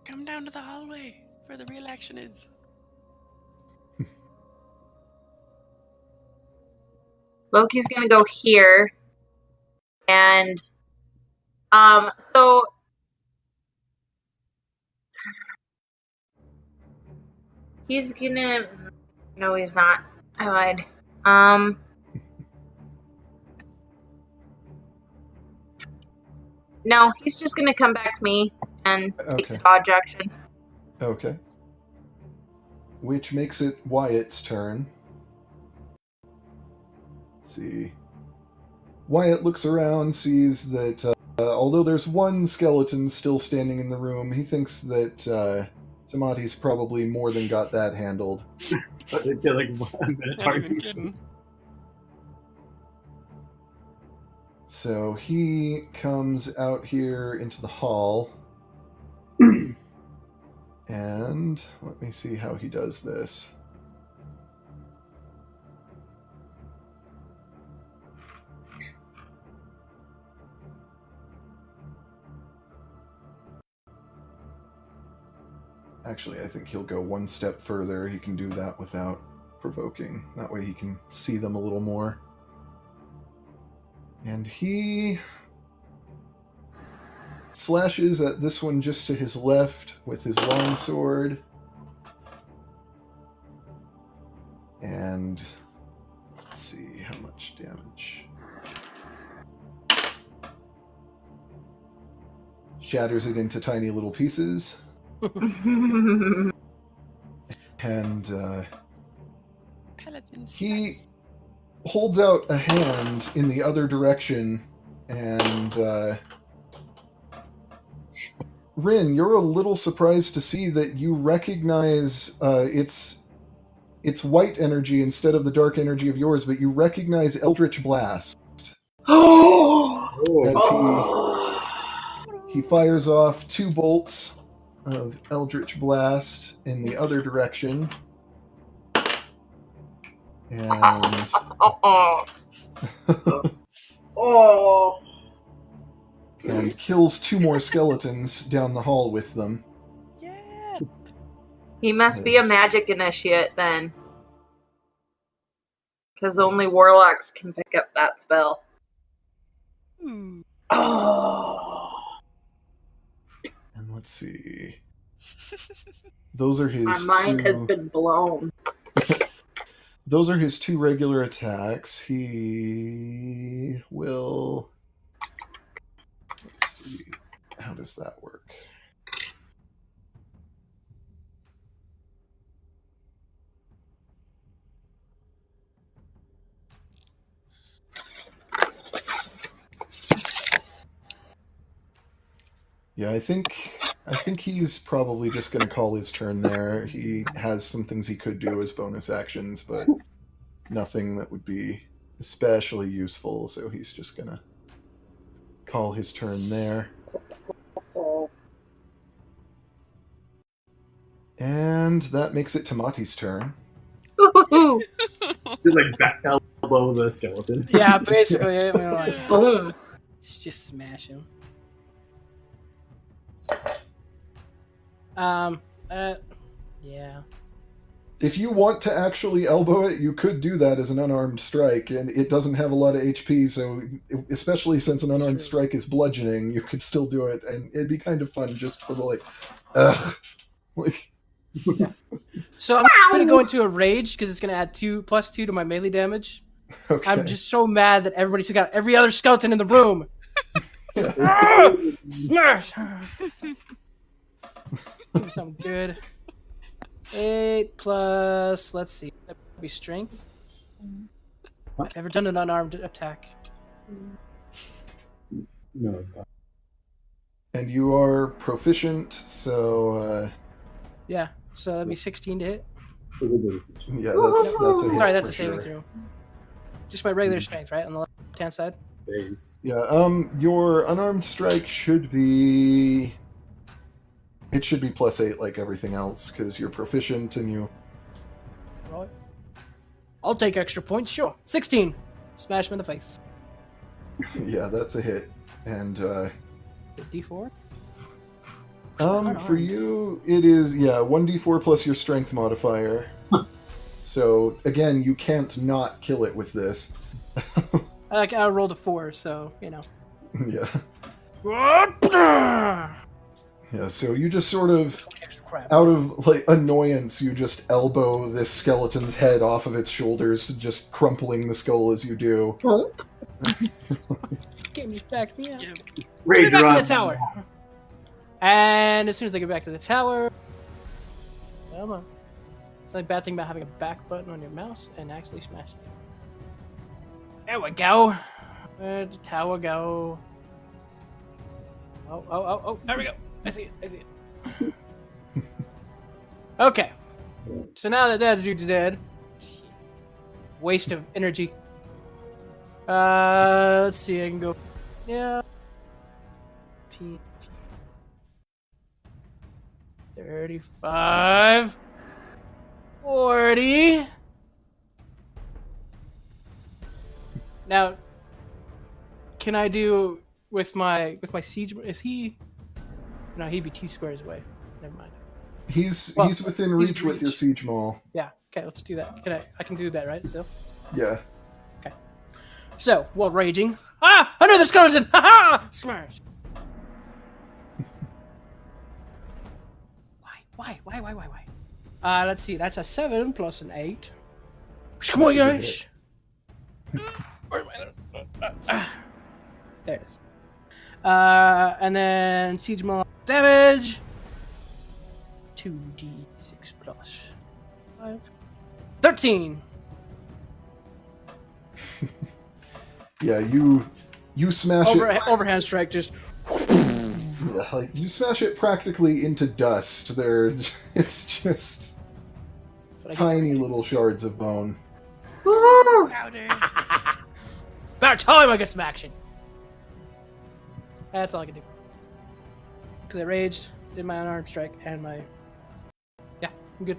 Come down to the hallway where the real action is. Loki's gonna go here. And so he's gonna no, he's not. I lied. No, he's just gonna come back to me and take Okay. the dodge action. Okay. Which makes it Wyatt's turn. Let's see. Wyatt looks around, sees that although there's one skeleton still standing in the room, he thinks that Tamati's probably more than got that handled. I feel like one minute Not even target. kidding. So he comes out here into the hall. And let me see how he does this. Actually, I think he'll go one step further. He can do that without provoking. That way he can see them a little more. And he slashes at this one just to his left with his longsword. And let's see how much damage. Shatters it into tiny little pieces. And Paladin he slice. holds out a hand in the other direction, and Rin, you're a little surprised to see that you recognize it's white energy instead of the dark energy of yours, but you recognize Eldritch Blast. Oh, As he fires off 2 bolts of Eldritch Blast in the other direction. And and kills 2 more skeletons down the hall with them. Yeah. He must be a magic initiate then. Because only warlocks can pick up that spell. Oh. And let's see. Those are his My mind has been blown. Those are his 2 regular attacks. He will... Let's see. How does that work? Yeah, I think he's probably just going to call his turn there. He has some things he could do as bonus actions, but nothing that would be especially useful, so he's just going to call his turn there. And that makes it Tamati's turn. Just like back elbow the skeleton. Yeah, basically. I mean, like, Boom. just smash him. Yeah. If you want to actually elbow it, you could do that as an unarmed strike, and it doesn't have a lot of HP, so especially since an unarmed strike is bludgeoning, you could still do it, and it'd be kind of fun just for the, Yeah. So I'm going to go into a rage, because it's going to add +2 to my melee damage. Okay. I'm just so mad that everybody took out every other skeleton in the room. Smash! Give me something good. 8 plus, let's see, that'd be strength. I've never done an unarmed attack. No. And you are proficient, so Yeah, so that'd be 16 to hit. yeah, that's a hit. Sorry, that's for a saving sure. throw. Just my regular strength, right? On the left-hand side? Base. Yeah, your unarmed strike should be... It should be +8 like everything else, because you're proficient and you... Right. I'll take extra points, sure. 16! Smash him in the face. Yeah, that's a hit. And, D4? for you, it is, 1d4 plus your strength modifier. So, again, you can't not kill it with this. I rolled a 4, so, you know. Yeah. Yeah, so you just sort of, out of, annoyance, you just elbow this skeleton's head off of its shoulders, just crumpling the skull as you do. Get me back me up. Rage Get back to run. the tower. And as soon as I get back to the tower... Come on. It's like a bad thing about having a back button on your mouse and actually smashing it. There we go. Where'd the tower go? Oh, there we go. I see it. Okay. So now that dude's dead. Waste of energy. Let's see, I can go... Yeah. 35. 40. Now, can I do with my siege? Is he? No, he'd be 2 squares away. Never mind. He's Well, within he's reach with your reach. siege maul. Yeah. Okay, let's do that. I can do that, right? So. Yeah. So, while raging, another skeleton! Ha ha! Smash! Why? Let's see. That's a 7 plus an 8. Come on, guys! Where am I? There it is. And then siege maul damage. 2d6 plus 5. 13. Yeah, you smash it. Overhand strike, just. Yeah, you smash it practically into dust. It's just tiny little shards of bone. Woo! Powder. About time I get some action. That's all I can do. Because I raged, did my unarmed strike, and my. Yeah, I'm good.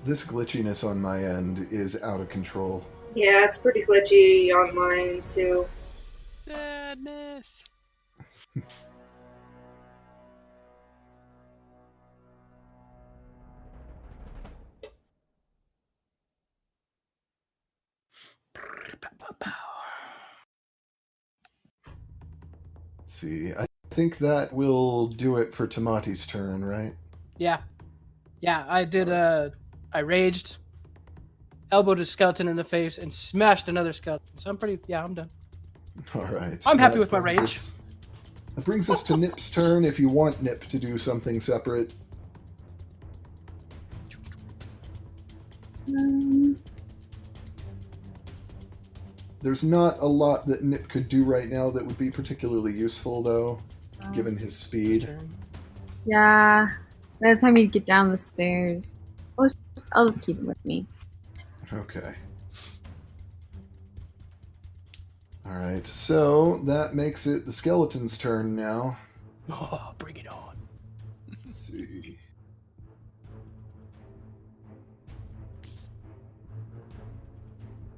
This glitchiness on my end is out of control. Yeah, it's pretty glitchy on mine too. Sadness. Let's see, I think that will do it for Tamati's turn, right? Yeah. Yeah, I did, I raged, elbowed a skeleton in the face, and smashed another skeleton. So I'm done. Alright. I'm happy with my rage. That brings us to Nip's turn if you want Nip to do something separate. There's not a lot that Nip could do right now that would be particularly useful, though, given his speed. Yeah. By the time you get down the stairs, I'll just keep it with me. Okay. Alright, so that makes it the skeleton's turn now. Oh, bring it on. Let's see.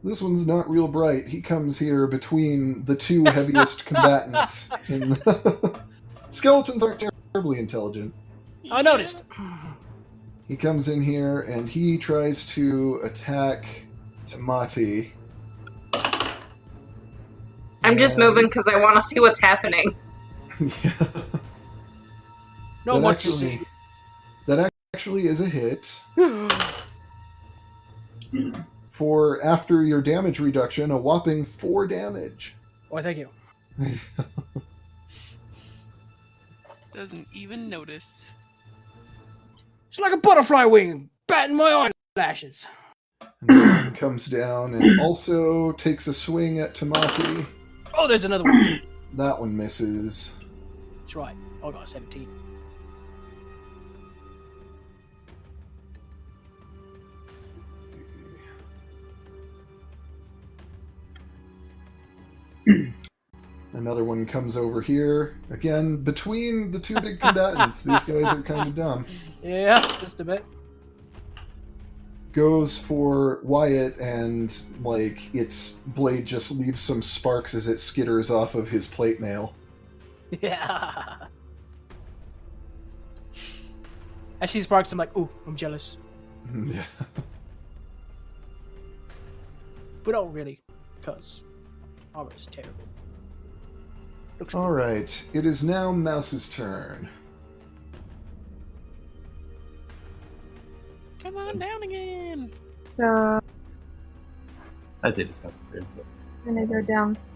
This one's not real bright. He comes here between the two heaviest combatants. Skeletons aren't terribly intelligent. I noticed. He comes in here and he tries to attack Tamati. I'm just moving because I want to see what's happening. Yeah. No much to see. That actually is a hit. For after your damage reduction, a whopping 4 damage. Oh, thank you. Doesn't even notice. It's like a butterfly wing batting my eyelashes. And then comes down and also takes a swing at Tamati. Oh, there's another one. That one misses. That's right. I got 17. Another one comes over here. Again, between the two big combatants. These guys are kind of dumb. Yeah, just a bit. Goes for Wyatt, and, like, its blade just leaves some sparks as it skitters off of his plate mail. Yeah. I see sparks, I'm like, ooh, I'm jealous. Yeah. But not really, because armor is terrible. Looks cool. Alright, it is now Mouse's turn. Come on down again. So I'd say just come. There's I'm gonna go downstairs.